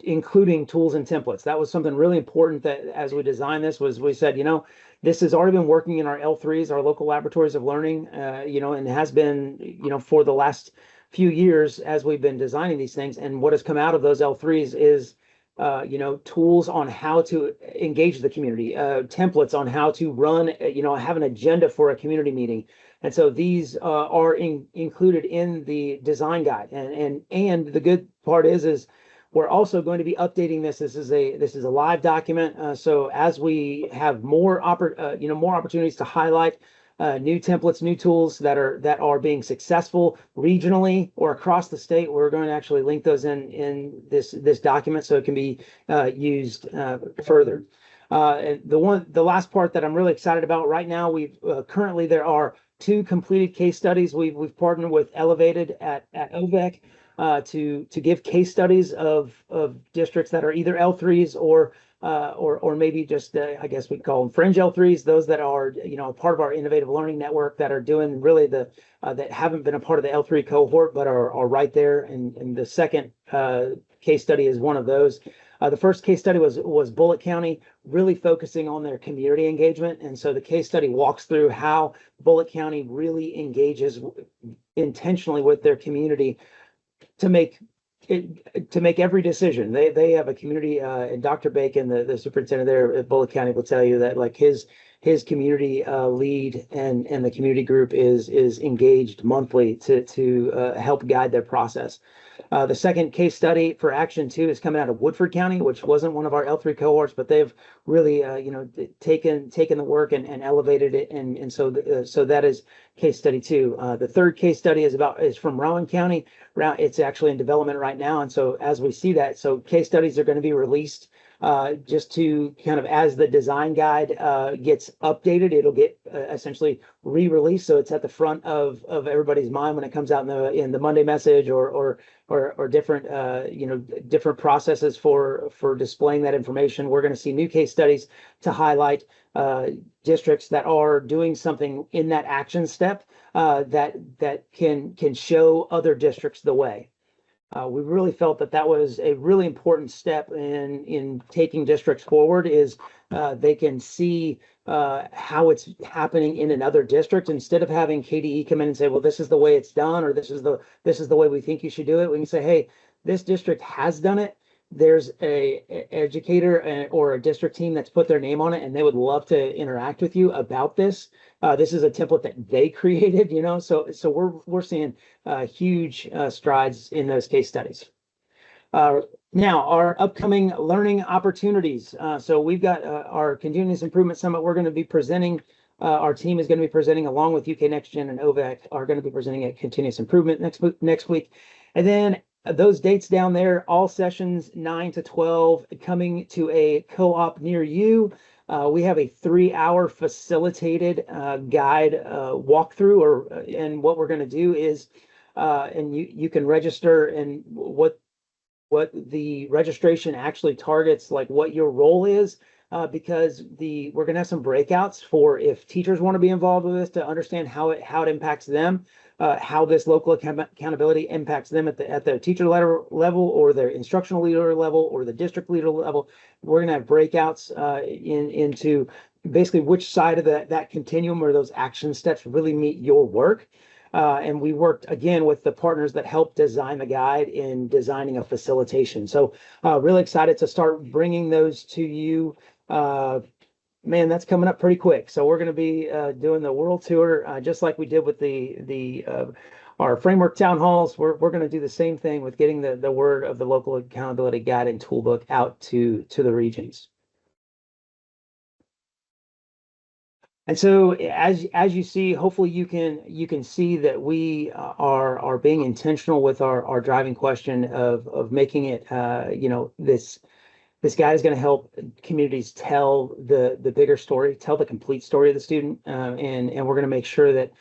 including tools and templates. That was something really important that as we designed this, was we said, this has already been working in our L3s, our local laboratories of learning, and has been, for the last few years as we've been designing these things. And what has come out of those L3s is, tools on how to engage the community, templates on how to run, have an agenda for a community meeting. And so these are included in the design guide. And the good part is we're also going to be updating this. This is a live document. So as we have more opportunities to highlight new templates, new tools that are being successful regionally or across the state, we're going to actually link those in this document so it can be used further. And the last part that I'm really excited about right now, we've currently there are 2 completed case studies. We've partnered with Elevated at OVEC to give case studies of districts that are either L3s or maybe just I guess we'd call them fringe L3s, those that are part of our innovative learning network that are doing really that haven't been a part of the L3 cohort but are right there. And the second case study is one of those. The first case study was Bullitt County, really focusing on their community engagement. And so the case study walks through how Bullitt County really engages intentionally with their community to make every decision. They have a community, and Dr. Bacon, the superintendent there at Bullitt County, will tell you that like his his community lead and the community group is engaged monthly to help guide their process. The second case study for Action 2 is coming out of Woodford County, which wasn't one of our L3 cohorts, but they've really, taken the work and elevated it, and so that is case study 2. The third case study is from Rowan County. It's actually in development right now, and so as we see that, so case studies are going to be released just to kind of, as the design guide gets updated, it'll get essentially re-released, so it's at the front of everybody's mind when it comes out in the Monday message or different different processes for displaying that information. We're going to see new case studies to highlight districts that are doing something in that action step that can show other districts the way. We really felt that was a really important step in taking districts forward, is they can see how it's happening in another district, instead of having KDE come in and say, well, this is the way it's done, or this is the way we think you should do it. We can say, hey, this district has done it. There's a educator or a district team that's put their name on it, and they would love to interact with you about this. This is a template that they created, so we're seeing huge strides in those case studies. Now, our upcoming learning opportunities. So we've got our Continuous Improvement Summit. We're going to be presenting, our team is going to be presenting, along with UK Next Gen and OVAC, are going to be presenting at Continuous Improvement next week. And then those dates down there, all sessions 9 to 12, coming to a co-op near you. We have a 3-hour facilitated guide walkthrough, and what we're going to do is, and you can register, and what the registration actually targets, like what your role is, because we're going to have some breakouts for if teachers want to be involved with this, to understand how it impacts them, how this local accountability impacts them at the teacher level, or their instructional leader level, or the district leader level. We're going to have breakouts into basically which side of that continuum where those action steps really meet your work. And we worked again with the partners that helped design the guide in designing a facilitation. So really excited to start bringing those to you. Man, that's coming up pretty quick. So we're going to be doing the world tour, just like we did with our framework town halls. We're going to do the same thing with getting the word of the local accountability guide and toolbook out to the regions. And so as you see, hopefully you can see that we are being intentional with our driving question of making it, this guide is going to help communities tell the bigger story, tell the complete story of the student, and we're going to make sure that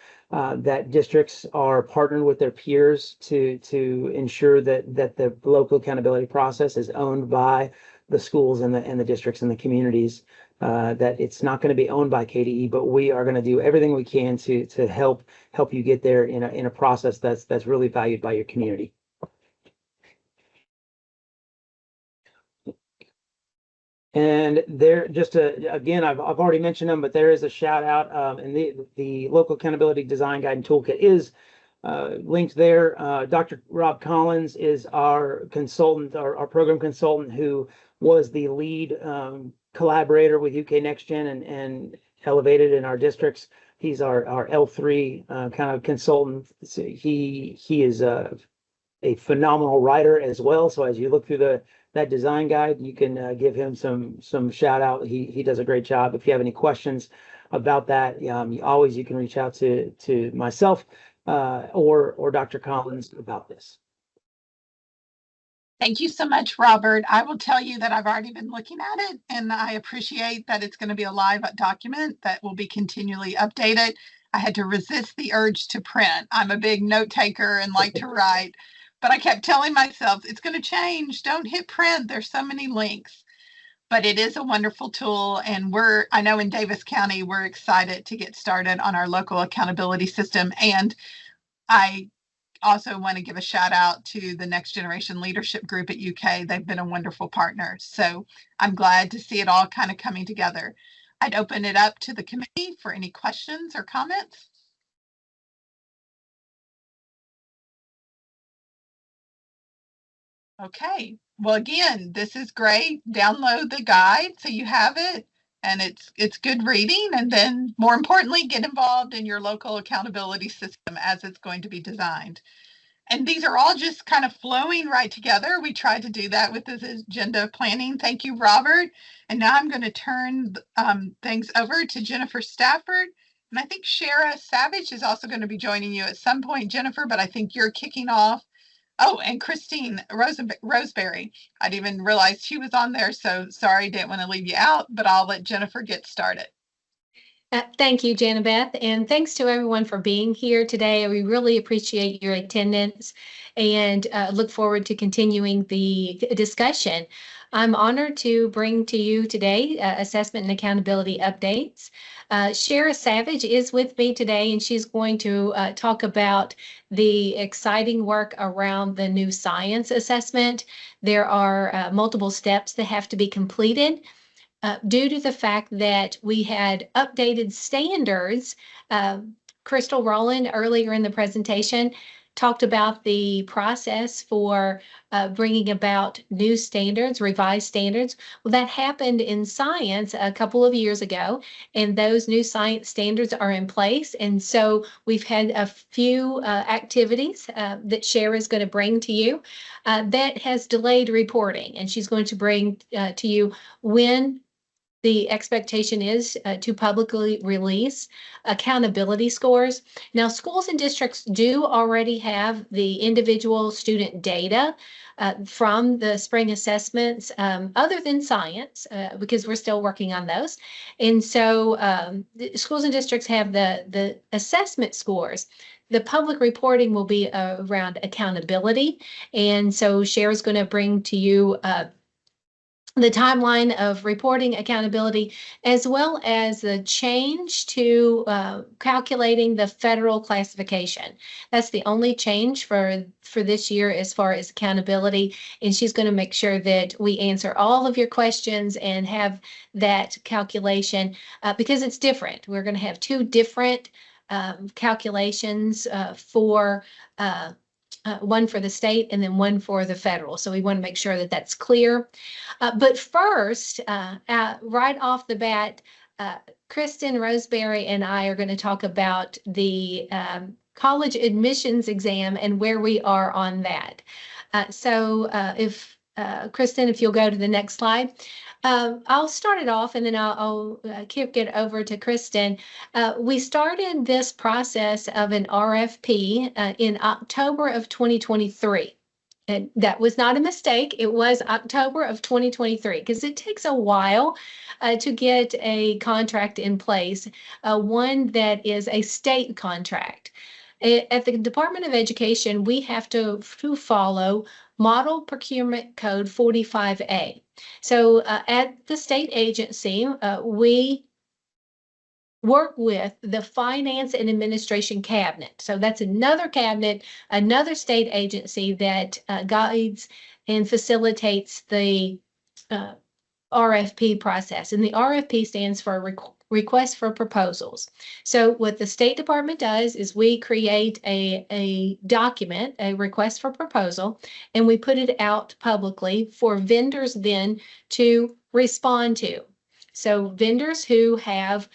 that districts are partnered with their peers to ensure that the local accountability process is owned by the schools and the districts and the communities. That it's not going to be owned by KDE, but we are going to do everything we can to help you get there in a process that's really valued by your community. And there, just again, I've already mentioned them, but there is a shout out, and the local accountability design guide and toolkit is linked there. Dr. Rob Collins is our consultant, our program consultant, who was the lead collaborator with UK Next Gen and elevated in our districts. He's our L3 kind of consultant. So he is a phenomenal writer as well. So as you look through that design guide, you can give him some shout out. He does a great job. If you have any questions about that, you can reach out to myself or Dr. Collins about this. Thank you so much, Robert. I will tell you that I've already been looking at it, and I appreciate that it's going to be a live document that will be continually updated. I had to resist the urge to print. I'm a big note taker and like to write, but I kept telling myself it's going to change. Don't hit print. There's so many links, but it is a wonderful tool. And I know in Davis County, we're excited to get started on our local accountability system. And I also want to give a shout out to the Next Generation Leadership Group at UK. They've been a wonderful partner. So I'm glad to see it all kind of coming together. I'd open it up to the committee for any questions or comments. Okay, well, again, this is great. Download the guide so you have it. and it's good reading. And then more importantly, get involved in your local accountability system as it's going to be designed. And these are all just kind of flowing right together. We tried to do that with this agenda planning. Thank you, Robert. And now I'm going to turn things over to Jennifer Stafford. And I think Shara Savage is also going to be joining you at some point, Jennifer, but I think you're kicking off. Oh, and Christine Roseberry. I didn't even realize she was on there. So sorry, didn't want to leave you out, but I'll let Jennifer get started. Thank you, Janabeth, and thanks to everyone for being here today. We really appreciate your attendance and look forward to continuing the discussion. I'm honored to bring to you today assessment and accountability updates. Shara Savage is with me today, and she's going to talk about the exciting work around the new science assessment. There are multiple steps that have to be completed. Due to the fact that we had updated standards, Crystal Rowland earlier in the presentation talked about the process for bringing about new standards, revised standards. Well, that happened in science a couple of years ago, and those new science standards are in place. And so we've had a few activities that Shara is going to bring to you that has delayed reporting, and she's going to bring to you when the expectation is to publicly release accountability scores. Now, schools and districts do already have the individual student data from the spring assessments, other than science, because we're still working on those. And so schools and districts have the assessment scores. The public reporting will be around accountability. And so Shara's going to bring to you the timeline of reporting accountability, as well as the change to calculating the federal classification. That's the only change for this year as far as accountability. And she's going to make sure that we answer all of your questions and have that calculation because it's different. We're going to have two different calculations for one for the state and then one for the federal. So we want to make sure that that's clear. But first, right off the bat, Kristen Roseberry and I are going to talk about the college admissions exam and where we are on that. If Kristen, if you'll go to the next slide. I'll start it off and then I'll kick it over to Kristen. We started this process of an RFP in October of 2023. And that was not a mistake. It was October of 2023 because it takes a while to get a contract in place, one that is a state contract. At the Department of Education, we have to follow Model Procurement Code 45A. So at the state agency, we work with the Finance and Administration Cabinet. So that's another cabinet, another state agency that guides and facilitates the RFP process. And the RFP stands for Request for Proposals. So what the State Department does is we create a document, a request for proposal, and we put it out publicly for vendors then to respond to. So vendors who have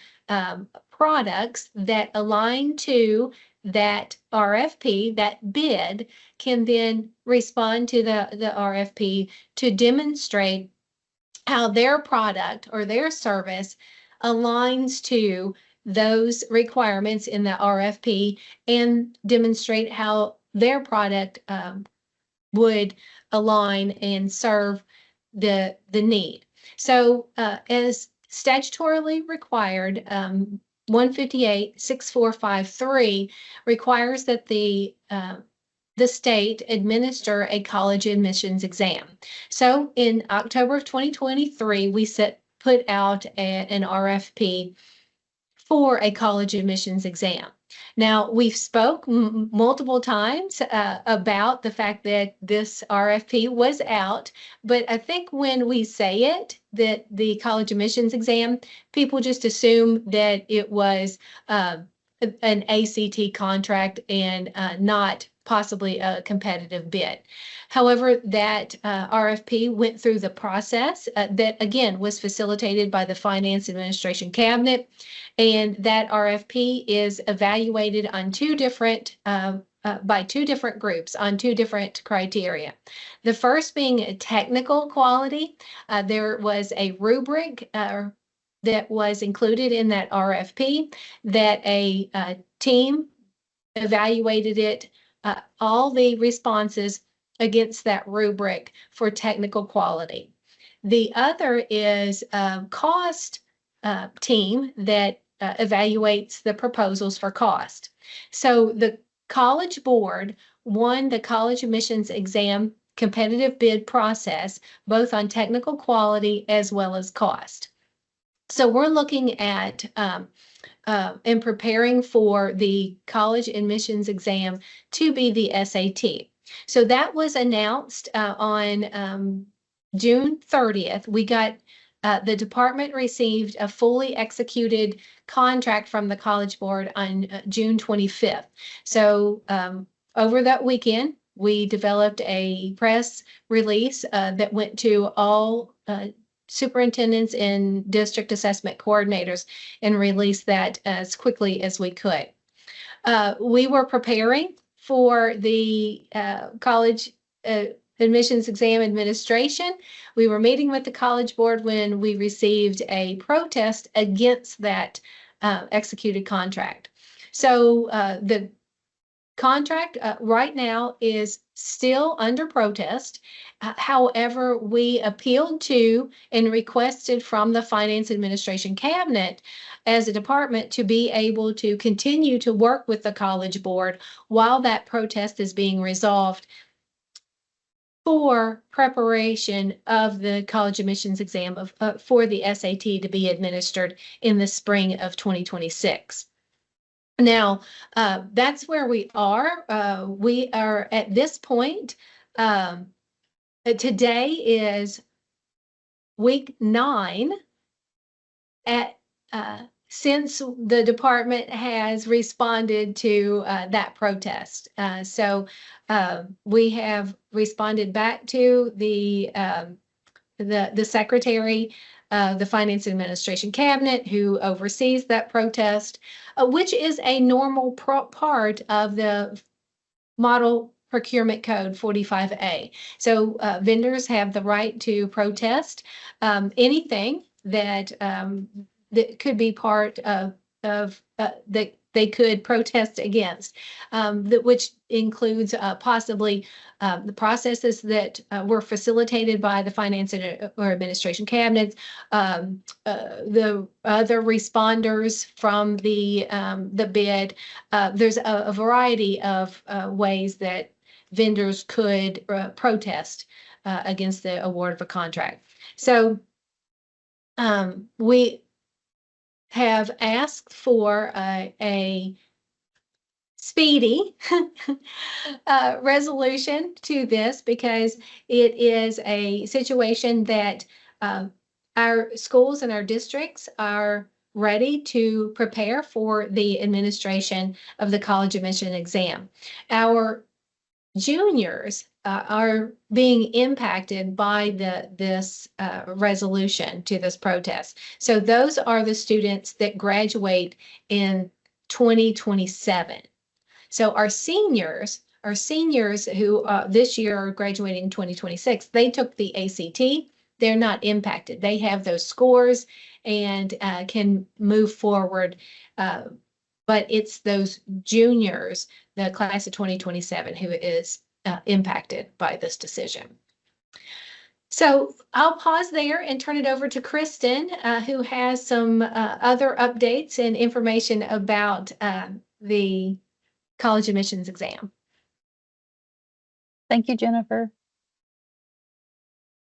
products that align to that RFP, that bid, can then respond to the RFP to demonstrate how their product or their service aligns to those requirements in the RFP and demonstrate how their product would align and serve the need. So as statutorily required, 158-6453 requires that the state administer a college admissions exam. So in October of 2023, we put out an RFP for a college admissions exam. Now, we've spoke multiple times about the fact that this RFP was out, but I think when we say it, that the college admissions exam, people just assume that it was an ACT contract and not possibly a competitive bid. However, that RFP went through the process that, again, was facilitated by the Finance Administration Cabinet. And that RFP is evaluated on by two different groups on two different criteria. The first being technical quality. There was a rubric that was included in that RFP that a team evaluated it, all the responses against that rubric for technical quality. The other is a cost team that evaluates the proposals for cost. So the College Board won the college admissions exam competitive bid process, both on technical quality as well as cost. So we're looking at and preparing for the college admissions exam to be the SAT. So that was announced on June 30th. We got the department received a fully executed contract from the College Board on June 25th. So over that weekend, we developed a press release that went to all superintendents and district assessment coordinators and released that as quickly as we could. We were preparing for the college admissions exam administration. We were meeting with the College Board when we received a protest against that executed contract. So the contract right now is still under protest. However, we appealed to and requested from the Finance Administration Cabinet as a department to be able to continue to work with the College Board while that protest is being resolved for preparation of the college admissions exam for the SAT to be administered in the spring of 2026. Now, that's where we are. We are at this point. Today is week 9 since the department has responded to that protest. So we have responded back to the secretary of the Finance Administration Cabinet who oversees that protest, which is a normal part of the Model Procurement Code 45A. So vendors have the right to protest anything that that could be part of that they could protest against, which includes possibly the processes that were facilitated by the Finance or Administration Cabinets, the other responders from the bid. There's a variety of ways that vendors could protest against the award of a contract. So we have asked for a speedy resolution to this because it is a situation that our schools and our districts are ready to prepare for the administration of the college admission exam. Our juniors are being impacted by this resolution to this protest. So those are the students that graduate in 2027. So our seniors who this year are graduating in 2026, they took the ACT. They're not impacted. They have those scores and can move forward. But it's those juniors, the class of 2027, who is impacted by this decision. So I'll pause there and turn it over to Kristen, who has some other updates and information about the college admissions exam. Thank you, Jennifer.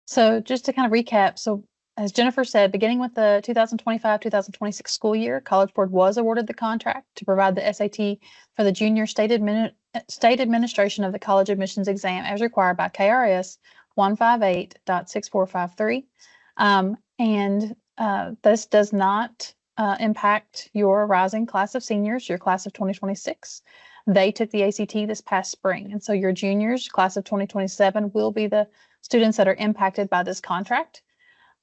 So just to kind of recap, so as Jennifer said, beginning with the 2025-2026 school year, College Board was awarded the contract to provide the SAT for the junior state administration of the college admissions exam as required by KRS 158.6453. And this does not impact your rising class of seniors, your class of 2026. They took the ACT this past spring. And so your juniors, class of 2027, will be the students that are impacted by this contract.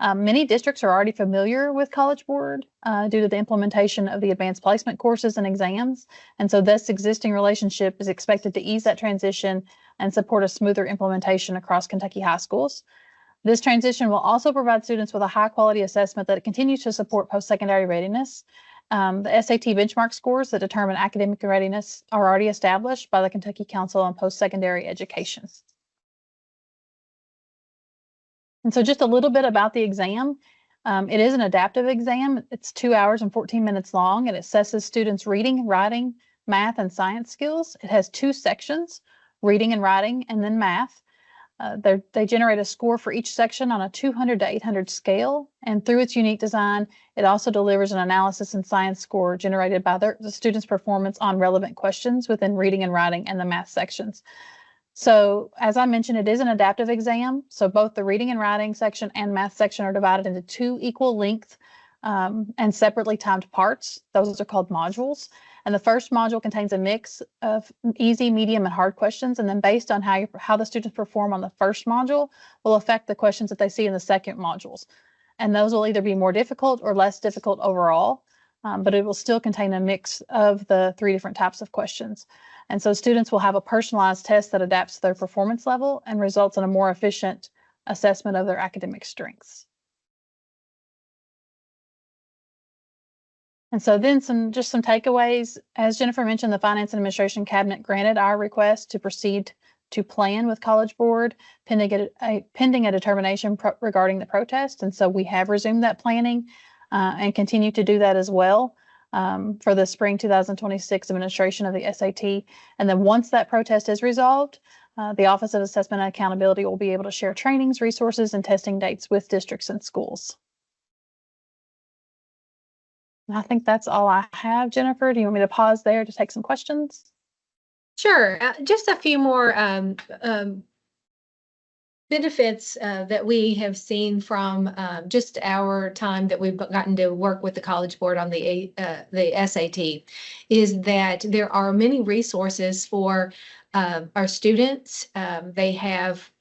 Many districts are already familiar with College Board due to the implementation of the advanced placement courses and exams. And so this existing relationship is expected to ease that transition and support a smoother implementation across Kentucky high schools. This transition will also provide students with a high quality assessment that continues to support post-secondary readiness. The SAT benchmark scores that determine academic readiness are already established by the Kentucky Council on Post-Secondary Education. And so just a little bit about the exam. It is an adaptive exam. It's 2 hours and 14 minutes long. It assesses students' reading, writing, math, and science skills. It has 2 sections, reading and writing, and then math. They generate a score for each section on a 200 to 800 scale. And through its unique design, it also delivers an analysis and science score generated by the students' performance on relevant questions within reading and writing and the math sections. So as I mentioned, it is an adaptive exam. So both the reading and writing section and math section are divided into 2 equal length and separately timed parts. Those are called modules. And the first module contains a mix of easy, medium, and hard questions. And then based on how the students perform on the first module will affect the questions that they see in the second modules. And those will either be more difficult or less difficult overall, but it will still contain a mix of the 3 different types of questions. And so students will have a personalized test that adapts to their performance level and results in a more efficient assessment of their academic strengths. And so then some takeaways. As Jennifer mentioned, the Finance and Administration Cabinet granted our request to proceed to plan with College Board pending a determination regarding the protest. And so we have resumed that planning and continue to do that as well for the spring 2026 administration of the SAT. And then once that protest is resolved, the Office of Assessment and Accountability will be able to share trainings, resources, and testing dates with districts and schools. And I think that's all I have. Jennifer, do you want me to pause there to take some questions? Sure. Just a few more benefits that we have seen from just our time that we've gotten to work with the College Board on the SAT is that there are many resources for our students. They have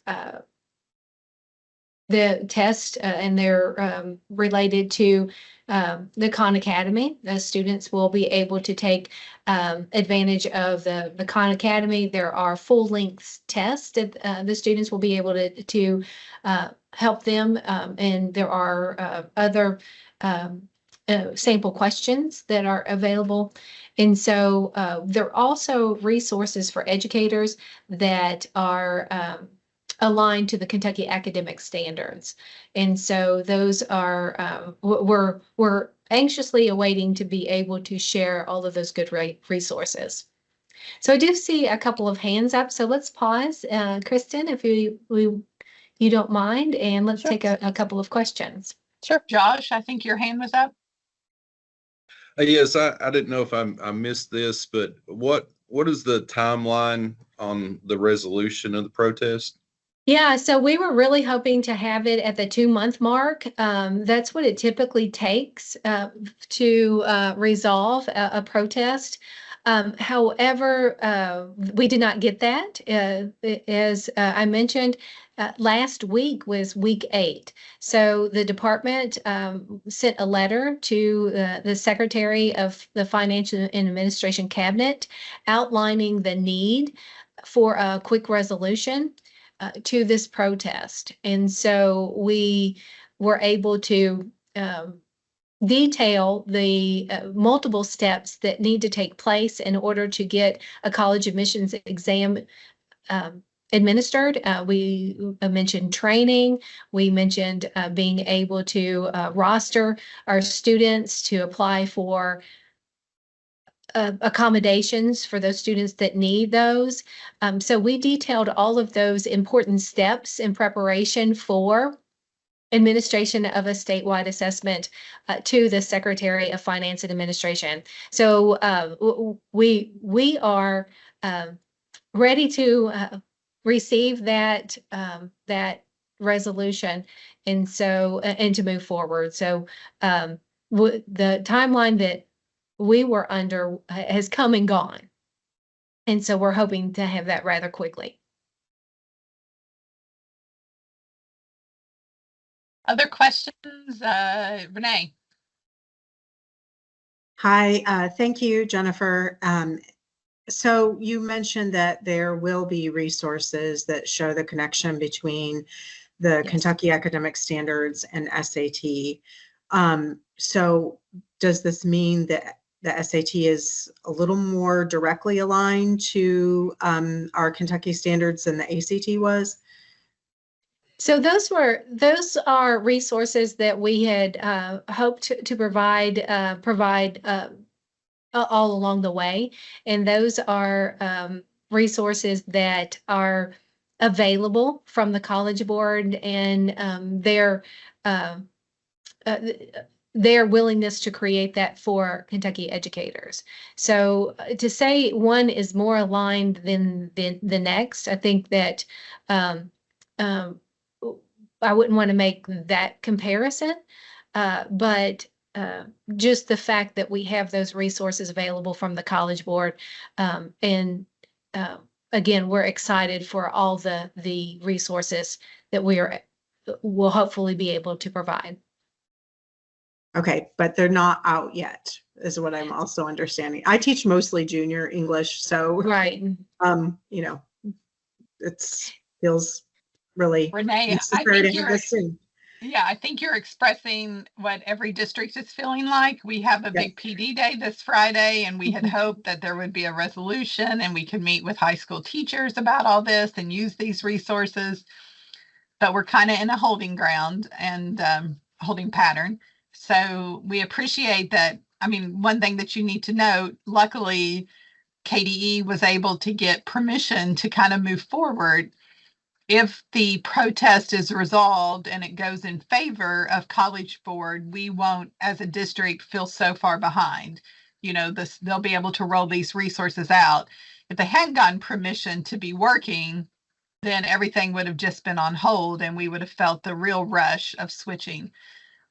the test and they're related to the Khan Academy. The students will be able to take advantage of the Khan Academy. There are full-length tests that the students will be able to help them, and there are other sample questions that are available. And so there are also resources for educators that are aligned to the Kentucky academic standards. And so those are, we're anxiously awaiting to be able to share all of those good resources. So I do see a couple of hands up, so let's pause. Kristen, if you don't mind, and let's take a couple of questions. Sure. Josh, I think your hand was up. Yes, I didn't know if I missed this, but what is the timeline on the resolution of the protest? Yeah, so we were really hoping to have it at the 2-month mark. That's what it typically takes to resolve a protest. However, we did not get that. As I mentioned, last week was week 8. So the department sent a letter to the Secretary of the Financial and Administration Cabinet outlining the need for a quick resolution to this protest. And so we were able to detail the multiple steps that need to take place in order to get a college admissions exam administered. We mentioned training. We mentioned being able to roster our students to apply for accommodations for those students that need those. So we detailed all of those important steps in preparation for administration of a statewide assessment to the Secretary of Finance and Administration. So we are ready to receive that resolution, and so and to move forward. So the timeline that we were under has come and gone. And so we're hoping to have that rather quickly. Other questions? Renee? Hi, thank you, Jennifer. So you mentioned that there will be resources that show the connection between the Yes. Kentucky Academic Standards and SAT. So does this mean that the SAT is a little more directly aligned to our Kentucky standards than the ACT was? So those are resources that we had hoped to provide all along the way, and those are resources that are available from the College Board, and uh, their willingness to create that for Kentucky educators. So to say one is more aligned than the next, I think that um, um, I wouldn't want to make that comparison, but just the fact that we have those resources available from the College Board, and again, we're excited for all the resources that will hopefully be able to provide. Okay, but they're not out yet, is what I'm also understanding. I teach mostly junior English, so Right. you know, feels really Renee, I necessary think to have this soon. yeah, I think you're expressing what every district is feeling like. We have a big PD day this Friday, and we had hoped that there would be a resolution and we could meet with high school teachers about all this and use these resources. But we're kind of in a holding ground and holding pattern. So we appreciate that. I mean, one thing that you need to note, luckily, KDE was able to get permission to kind of move forward. If the protest is resolved and it goes in favor of College Board, we won't, as a district, feel so far behind. You know, they'll be able to roll these resources out. If they hadn't gotten permission to be working, then everything would have just been on hold and we would have felt the real rush of switching.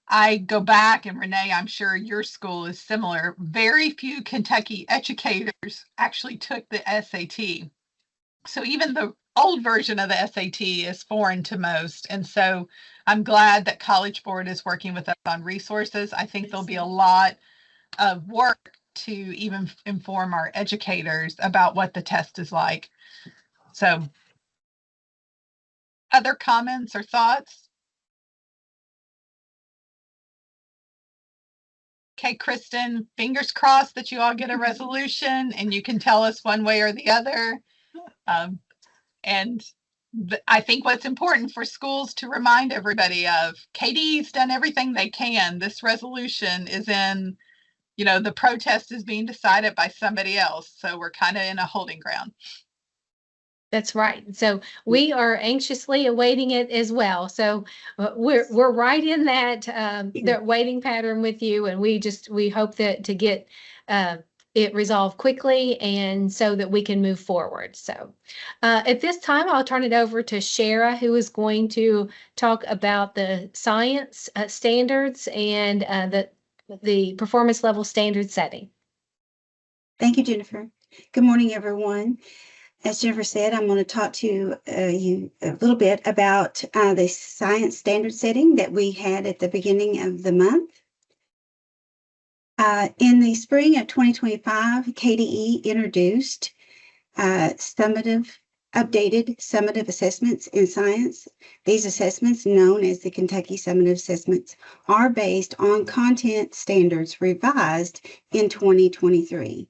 I go back, and Renee, I'm sure your school is similar. Very few Kentucky educators actually took the SAT. So even the old version of the SAT is foreign to most. And so I'm glad that College Board is working with us on resources. I think there'll be a lot of work to even inform our educators about what the test is like. So other comments or thoughts? Okay, Kristen, fingers crossed that you all get a resolution and you can tell us one way or the other. And I think what's important for schools to remind everybody of, KD's done everything they can. This resolution is in, the protest is being decided by somebody else. So we're kind of in a holding ground. That's right. So we are anxiously awaiting it as well. So we're right in that waiting pattern with you, and we hope that to get it resolved quickly, and so that we can move forward. So at this time, I'll turn it over to Shara, who is going to talk about the science standards and the performance level standard setting. Thank you, Jennifer. Good morning, everyone. As Jennifer said, I'm going to talk to you a little bit about the science standard setting that we had at the beginning of the month. In the spring of 2025, KDE introduced updated summative assessments in science. These assessments, known as the Kentucky Summative Assessments, are based on content standards revised in 2023.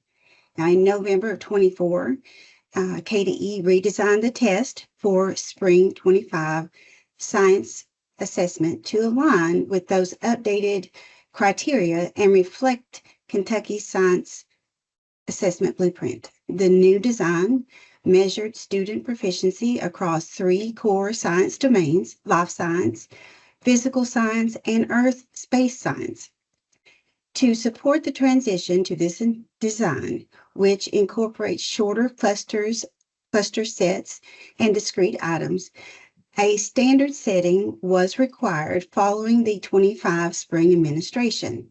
Now, in November of 24, KDE redesigned the test for spring 25 science assessment to align with those updated criteria and reflect Kentucky's science assessment blueprint. The new design measured student proficiency across 3 core science domains: life science, physical science, and earth space science. To support the transition to this design, which incorporates shorter cluster sets, and discrete items, a standard setting was required following the 25 spring administration.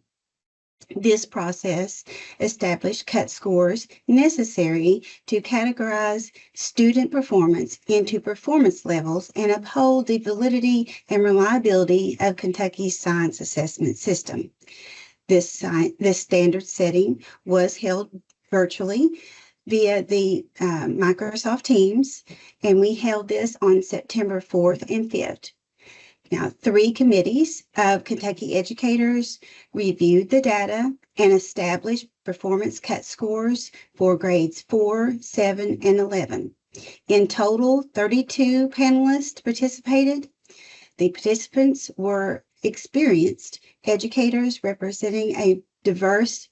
This process established cut scores necessary to categorize student performance into performance levels and uphold the validity and reliability of Kentucky's science assessment system. This standard setting was held virtually via the Microsoft Teams, and we held this on September 4th and 5th. Now, 3 committees of Kentucky educators reviewed the data and established performance cut scores for grades 4, 7, and 11. In total, 32 panelists participated. The participants were experienced educators representing diverse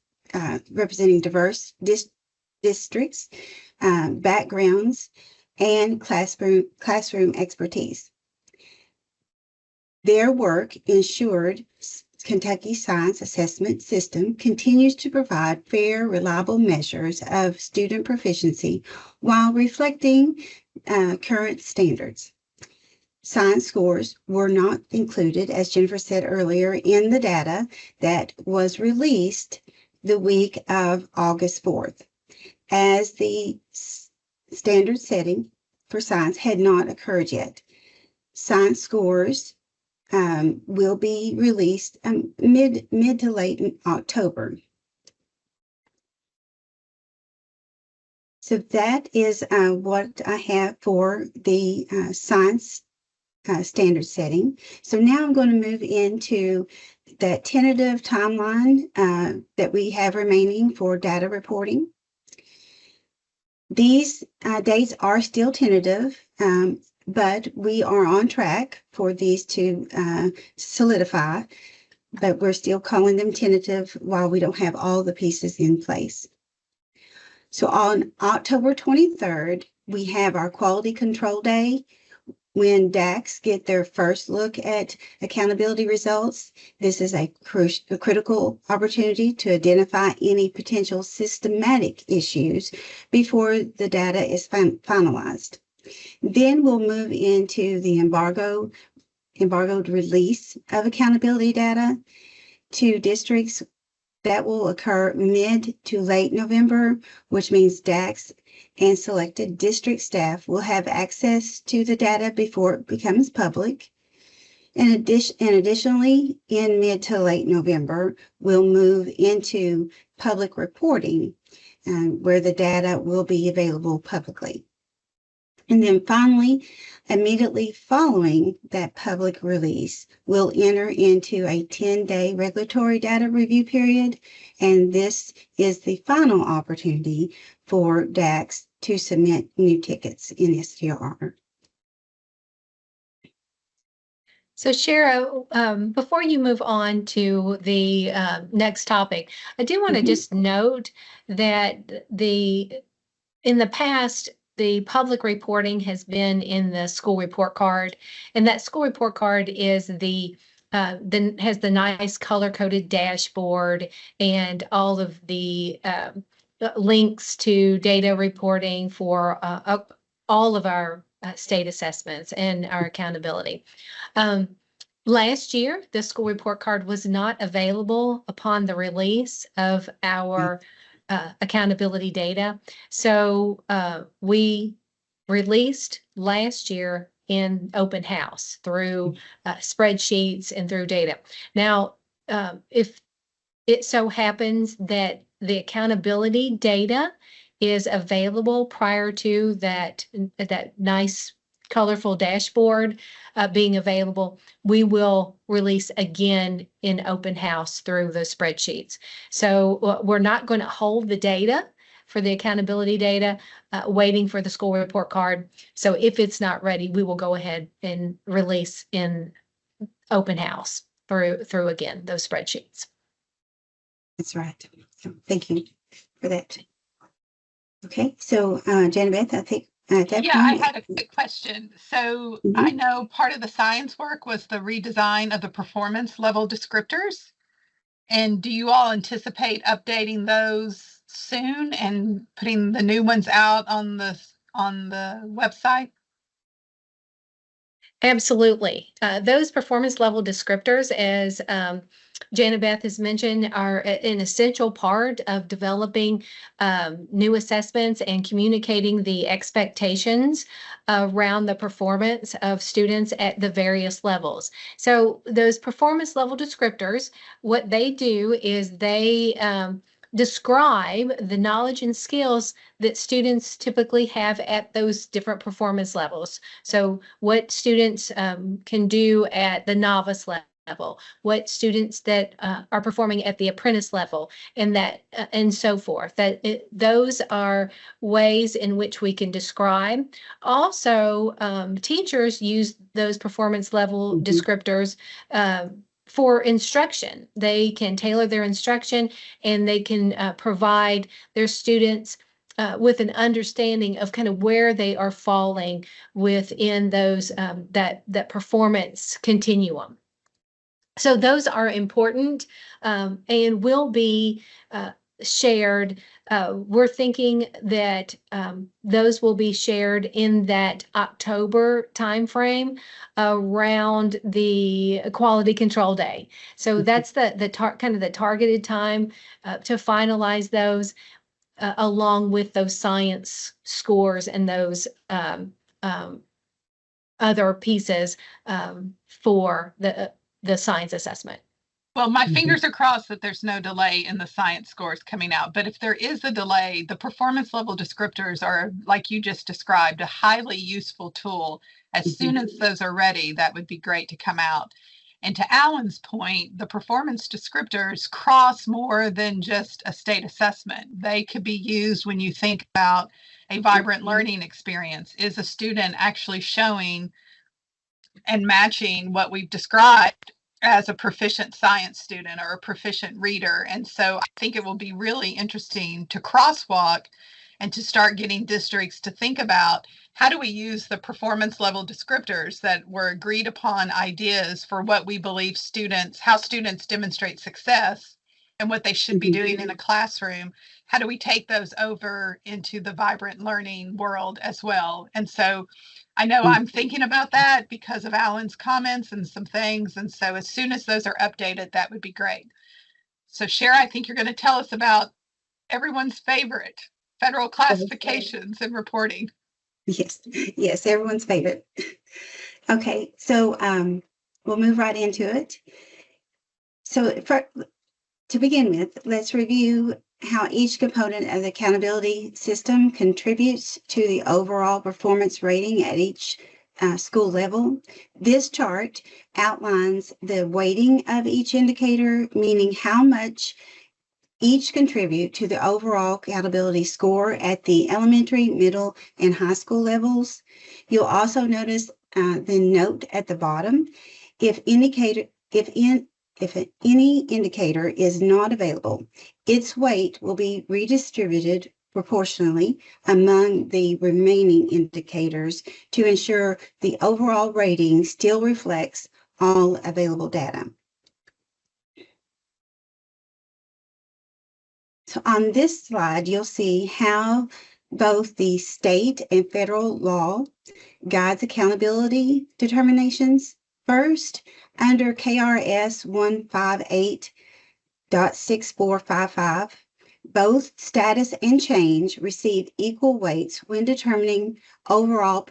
districts, backgrounds, and classroom expertise. Their work ensured Kentucky's science assessment system continues to provide fair, reliable measures of student proficiency while reflecting current standards. Science scores were not included, as Jennifer said earlier, in the data that was released the week of August 4th, as the standard setting for science had not occurred yet. Science scores will be released mid to late in October. So that is what I have for the science standard setting. So now I'm going to move into that tentative timeline that we have remaining for data reporting. These dates are still tentative, but we are on track for these to solidify, but we're still calling them tentative while we don't have all the pieces in place. So on October 23rd, we have our Quality Control Day, when DACs get their first look at accountability results. This is a critical opportunity to identify any potential systematic issues before the data is finalized. Then we'll move into the embargoed release of accountability data to districts. That will occur mid to late November, which means DACs and selected district staff will have access to the data before it becomes public. And additionally, in mid to late November, we'll move into public reporting, where the data will be available publicly. And then finally, immediately following that public release, we'll enter into a 10-day regulatory data review period. And this is the final opportunity for DACs to submit new tickets in STR. So Shara, before you move on to the next topic, I do want to just note that in the past, the public reporting has been in the school report card, and that school report card is has the nice color-coded dashboard and all of the links to data reporting for all of our state assessments and our accountability. Last year, the school report card was not available upon the release of our accountability data. So we released last year in open house through spreadsheets and through data. Now, if it so happens that the accountability data is available prior to that nice colorful dashboard being available, we will release again in open house through the spreadsheets. So we're not going to hold the data for the accountability data, waiting for the school report card. So if it's not ready, we will go ahead and release in open house through again those spreadsheets. That's right. So thank you for that. Okay, so Janabeth, I think at that Yeah, I point. had a quick question. So I know part of the science work was the redesign of the performance level descriptors. And do you all anticipate updating those soon and putting the new ones out on the website? Absolutely. Those performance level descriptors, as Jana Beth has mentioned, are an essential part of developing new assessments and communicating the expectations around the performance of students at the various levels. So those performance level descriptors, what they do is they describe the knowledge and skills that students typically have at those different performance levels. So what students can do at the novice level, what students that are performing at the apprentice level, and that and so forth. Those are ways in which we can describe. Also, teachers use those performance level descriptors for instruction. They can tailor their instruction, and they can provide their students with an understanding of kind of where they are falling within those that performance continuum. So those are important and will be shared. We're thinking that those will be shared in that October timeframe around the Quality Control Day. So that's the kind of the targeted time to finalize those, along with those science scores and those other pieces for the science assessment. Well, my fingers are crossed that there's no delay in the science scores coming out. But if there is a delay, the performance level descriptors are, like you just described, a highly useful tool. As soon as those are ready, that would be great to come out. And to Alan's point, the performance descriptors cross more than just a state assessment. They could be used when you think about a vibrant learning experience. Is a student actually showing and matching what we've described as a proficient science student or a proficient reader? And so I think it will be really interesting to crosswalk and to start getting districts to think about, how do we use the performance level descriptors that were agreed upon ideas for what we believe students, how students demonstrate success and what they should be doing in a classroom? How do we take those over into the vibrant learning world as well? And so I know I'm thinking about that because of Alan's comments and some things. And so as soon as those are updated, that would be great. So Shara, I think you're going to tell us about everyone's favorite, federal classifications and reporting. Yes, everyone's favorite. Okay, so we'll move right into it. So to begin with, let's review how each component of the accountability system contributes to the overall performance rating at each school level. This chart outlines the weighting of each indicator, meaning how much each contribute to the overall accountability score at the elementary, middle, and high school levels. You'll also notice the note at the bottom. If any indicator is not available, its weight will be redistributed proportionally among the remaining indicators to ensure the overall rating still reflects all available data. So on this slide, you'll see how both the state and federal law guides accountability determinations. First, under KRS 158.6455, both status and change receive equal weights when determining overall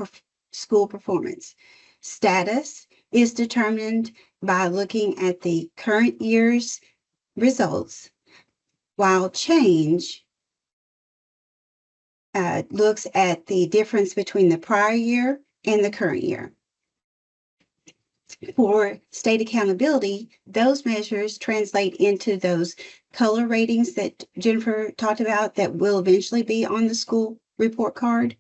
school performance. Status is determined by looking at the current year's results, while change looks at the difference between the prior year and the current year. For state accountability, those measures translate into those color ratings that Jennifer talked about that will eventually be on the school report card.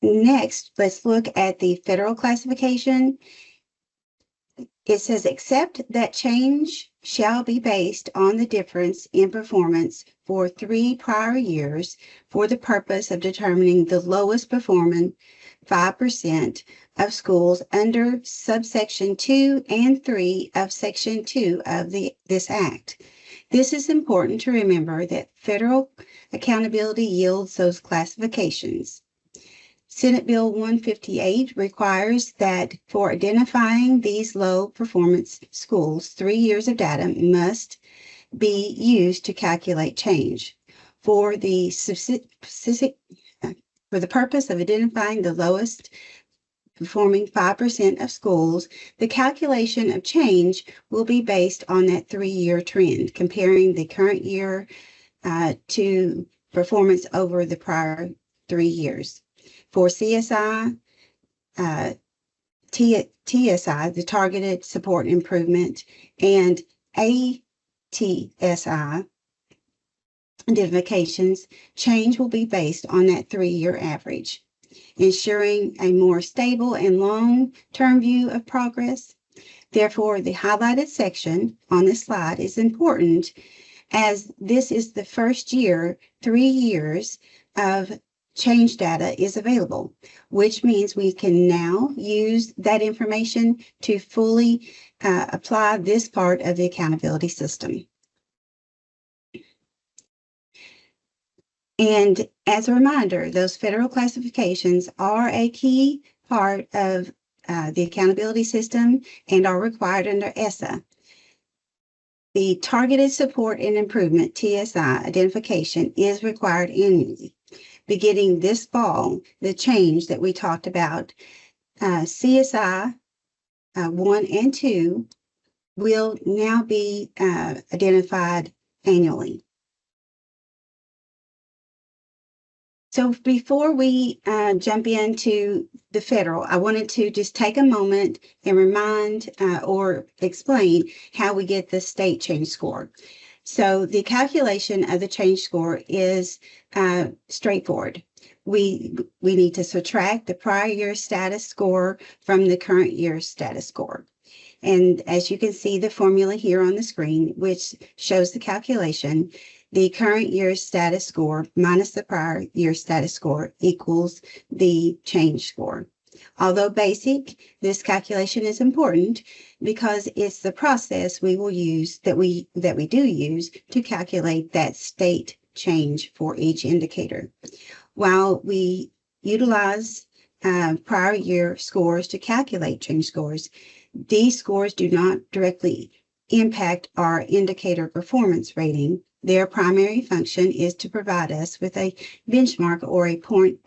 Next, let's look at the federal classification. It says, except that change shall be based on the difference in performance for 3 prior years for the purpose of determining the lowest performing 5% of schools under subsection 2 and 3 of section 2 of this act. This is important to remember that federal accountability yields those classifications. Senate Bill 158 requires that for identifying these low performance schools, 3 years of data must be used to calculate change. For the purpose of identifying the lowest performing 5% of schools, the calculation of change will be based on that 3-year trend, comparing the current year to performance over the prior 3 years. For CSI, TSI, the Targeted Support Improvement, and ATSI identifications, change will be based on that 3-year average, ensuring a more stable and long-term view of progress. Therefore, the highlighted section on this slide is important, as this is the first year, 3 years of change data is available, which means we can now use that information to fully apply this part of the accountability system. And as a reminder, those federal classifications are a key part of the accountability system and are required under ESSA. The Targeted Support and Improvement, TSI, identification is required annually. Beginning this fall, the change that we talked about, CSI 1 and 2 will now be identified annually. So before we jump into the federal, I wanted to just take a moment and remind or explain how we get the state change score. So the calculation of the change score is straightforward. We need to subtract the prior year's status score from the current year's status score. And as you can see the formula here on the screen, which shows the calculation, the current year's status score minus the prior year's status score equals the change score. Although basic, this calculation is important because it's the process we will use that we do use to calculate that state change for each indicator. While we utilize prior year scores to calculate change scores, these scores do not directly impact our indicator performance rating. Their primary function is to provide us with a benchmark or a point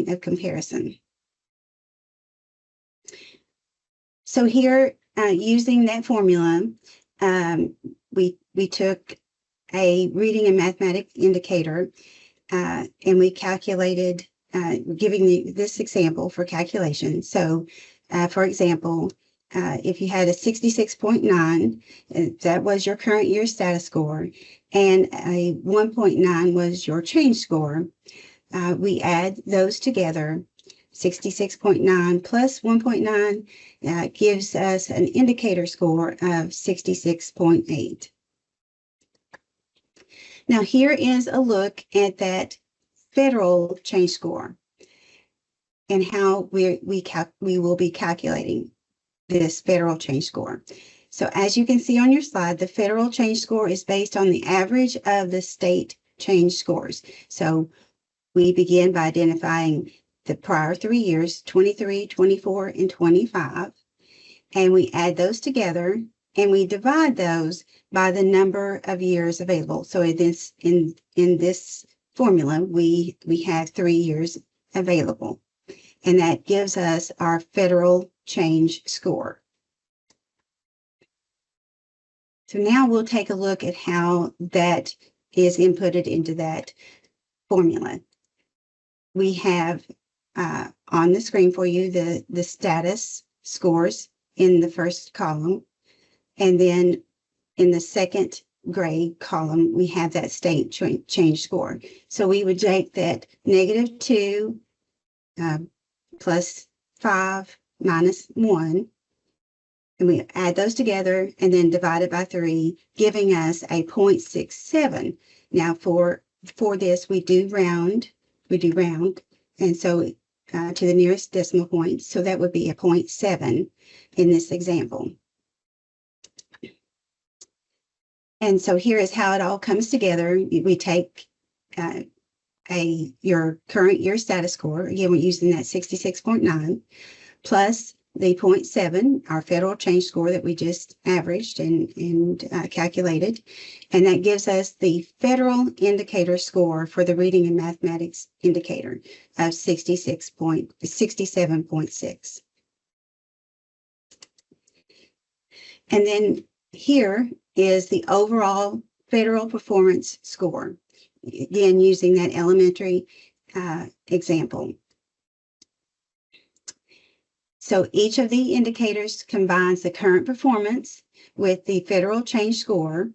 of comparison. So here, using that formula, we took a reading and mathematics indicator and we calculated, giving this example for calculation. So, for example, if you had a 66.9, that was your current year status score, and a 1.9 was your change score. We add those together. 66.9 plus 1.9 gives us an indicator score of 66.8. Now here is a look at that federal change score and how we will be calculating this federal change score. So as you can see on your slide, the federal change score is based on the average of the state change scores. So we begin by identifying the prior 3 years, 23, 24, and 25, and we add those together and we divide those by the number of years available. So in this formula, we have 3 years available, and that gives us our federal change score. So now we'll take a look at how that is inputted into that formula. We have on the screen for you the status scores in the first column, and then in the second grade column, we have that state change score. So we would take that -2 plus 5 minus 1, and we add those together and then divide it by 3, giving us a 0.67. Now for this, we do round, and so to the nearest decimal point. So that would be a 0.7 in this example. And so here is how it all comes together. We take a your current year status score. Again, we're using that 66.9 plus the 0.7, our federal change score that we just averaged and calculated. And that gives us the federal indicator score for the reading and mathematics indicator of 67.6. And then here is the overall federal performance score. Again, using that elementary example. So each of the indicators combines the current performance with the federal change score,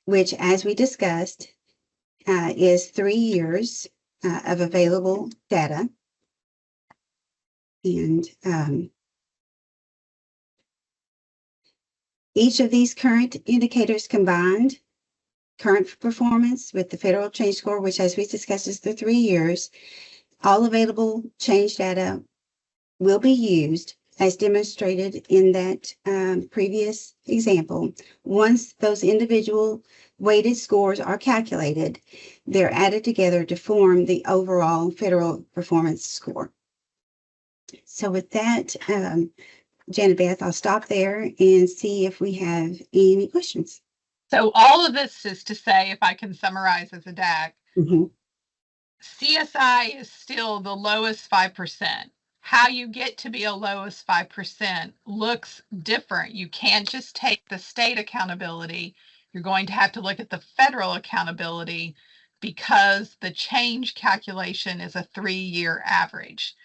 which, as we discussed, is 3 years of available data. And each of these current indicators combined, current performance with the federal change score, which, as we discussed, is the 3 years, all available change data will be used as demonstrated in that previous example. Once those individual weighted scores are calculated, they're added together to form the overall federal performance score. So with that, Janet Beth, I'll stop there and see if we have any questions. So all of this is to say, if I can summarize as a DAC, CSI is still the lowest 5%. How you get to be a lowest 5% looks different. You can't just take the state accountability. You're going to have to look at the federal accountability because the change calculation is a 3-year average.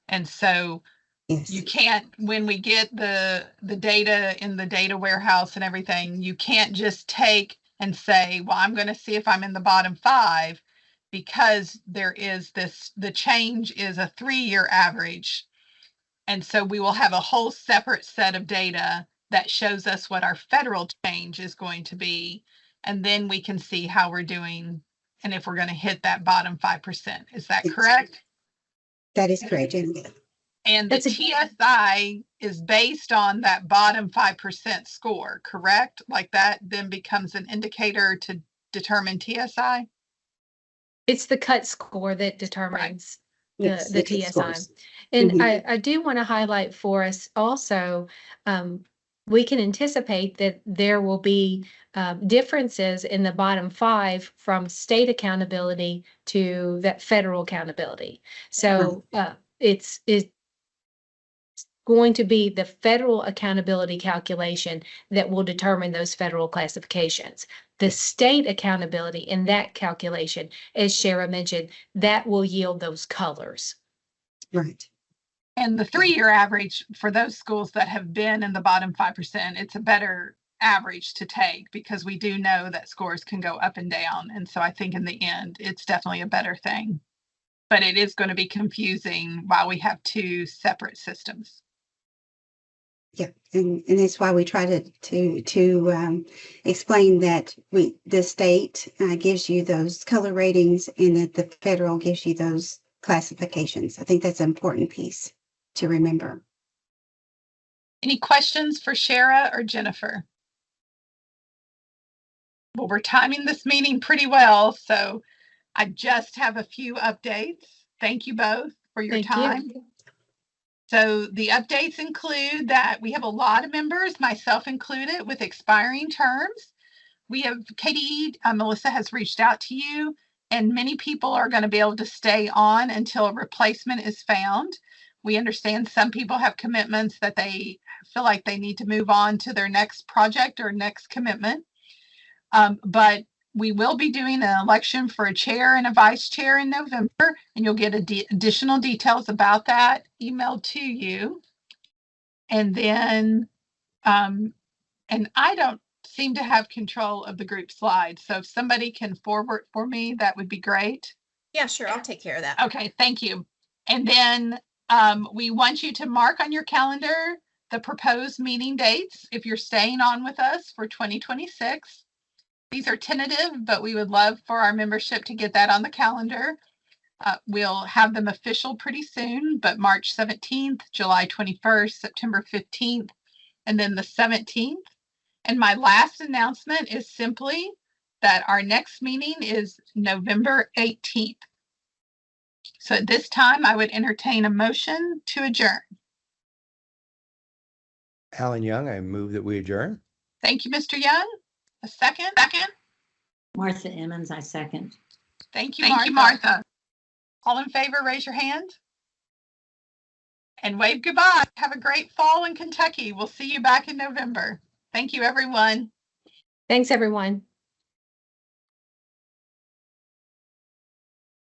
And so you can't, when we get the data in the data warehouse and everything, you can't just take and say, well, I'm going to see if I'm in the bottom 5, because there is this, the change is a 3-year average. And so we will have a whole separate set of data that shows us what our federal change is going to be. And then we can see how we're doing and if we're going to hit that bottom 5%. Is that correct? That is correct, Janet. And the TSI is based on that bottom 5% score, correct? Like that then becomes an indicator to determine TSI? It's the cut score that determines Yes, the cut TSI. scores. And I do want to highlight for us also, we can anticipate that there will be differences in the bottom 5 from state accountability to that federal accountability. So it's going to be the federal accountability calculation that will determine those federal classifications. The state accountability in that calculation, as Shara mentioned, that will yield those colors. Right. And the 3-year average for those schools that have been in the bottom 5%, it's a better average to take because we do know that scores can go up and down. And so I think in the end, it's definitely a better thing. But it is going to be confusing while we have 2 separate systems. Yeah, and that's why we try to explain that the state gives you those color ratings and that the federal gives you those classifications. I think that's an important piece to remember. Any questions for Shara or Jennifer? Well, we're timing this meeting pretty well, so I just have a few updates. Thank you both for your time. So the updates include that we have a lot of members, myself included, with expiring terms. We have KDE, Melissa has reached out to you, and many people are going to be able to stay on until a replacement is found. We understand some people have commitments that they feel like they need to move on to their next project or next commitment. But we will be doing an election for a chair and a vice chair in November, and you'll get additional details about that emailed to you. And then, and I don't seem to have control of the group slides, so if somebody can forward for me, that would be great. Yeah, sure. I'll take care of that. Okay, thank you. And then we want you to mark on your calendar the proposed meeting dates if you're staying on with us for 2026. These are tentative, but we would love for our membership to get that on the calendar. We'll have them official pretty soon, but March 17th, July 21st, September 15th, and then the 17th. And my last announcement is simply that our next meeting is November 18th. So at this time, I would entertain a motion to adjourn. Alan Young, I move that we adjourn. Thank you, Mr. Young. A second? Second. Martha Emmons, I second. Thank you, Martha. All in favor, raise your hand. And wave goodbye. Have a great fall in Kentucky. We'll see you back in November. Thank you, everyone. Thanks, everyone.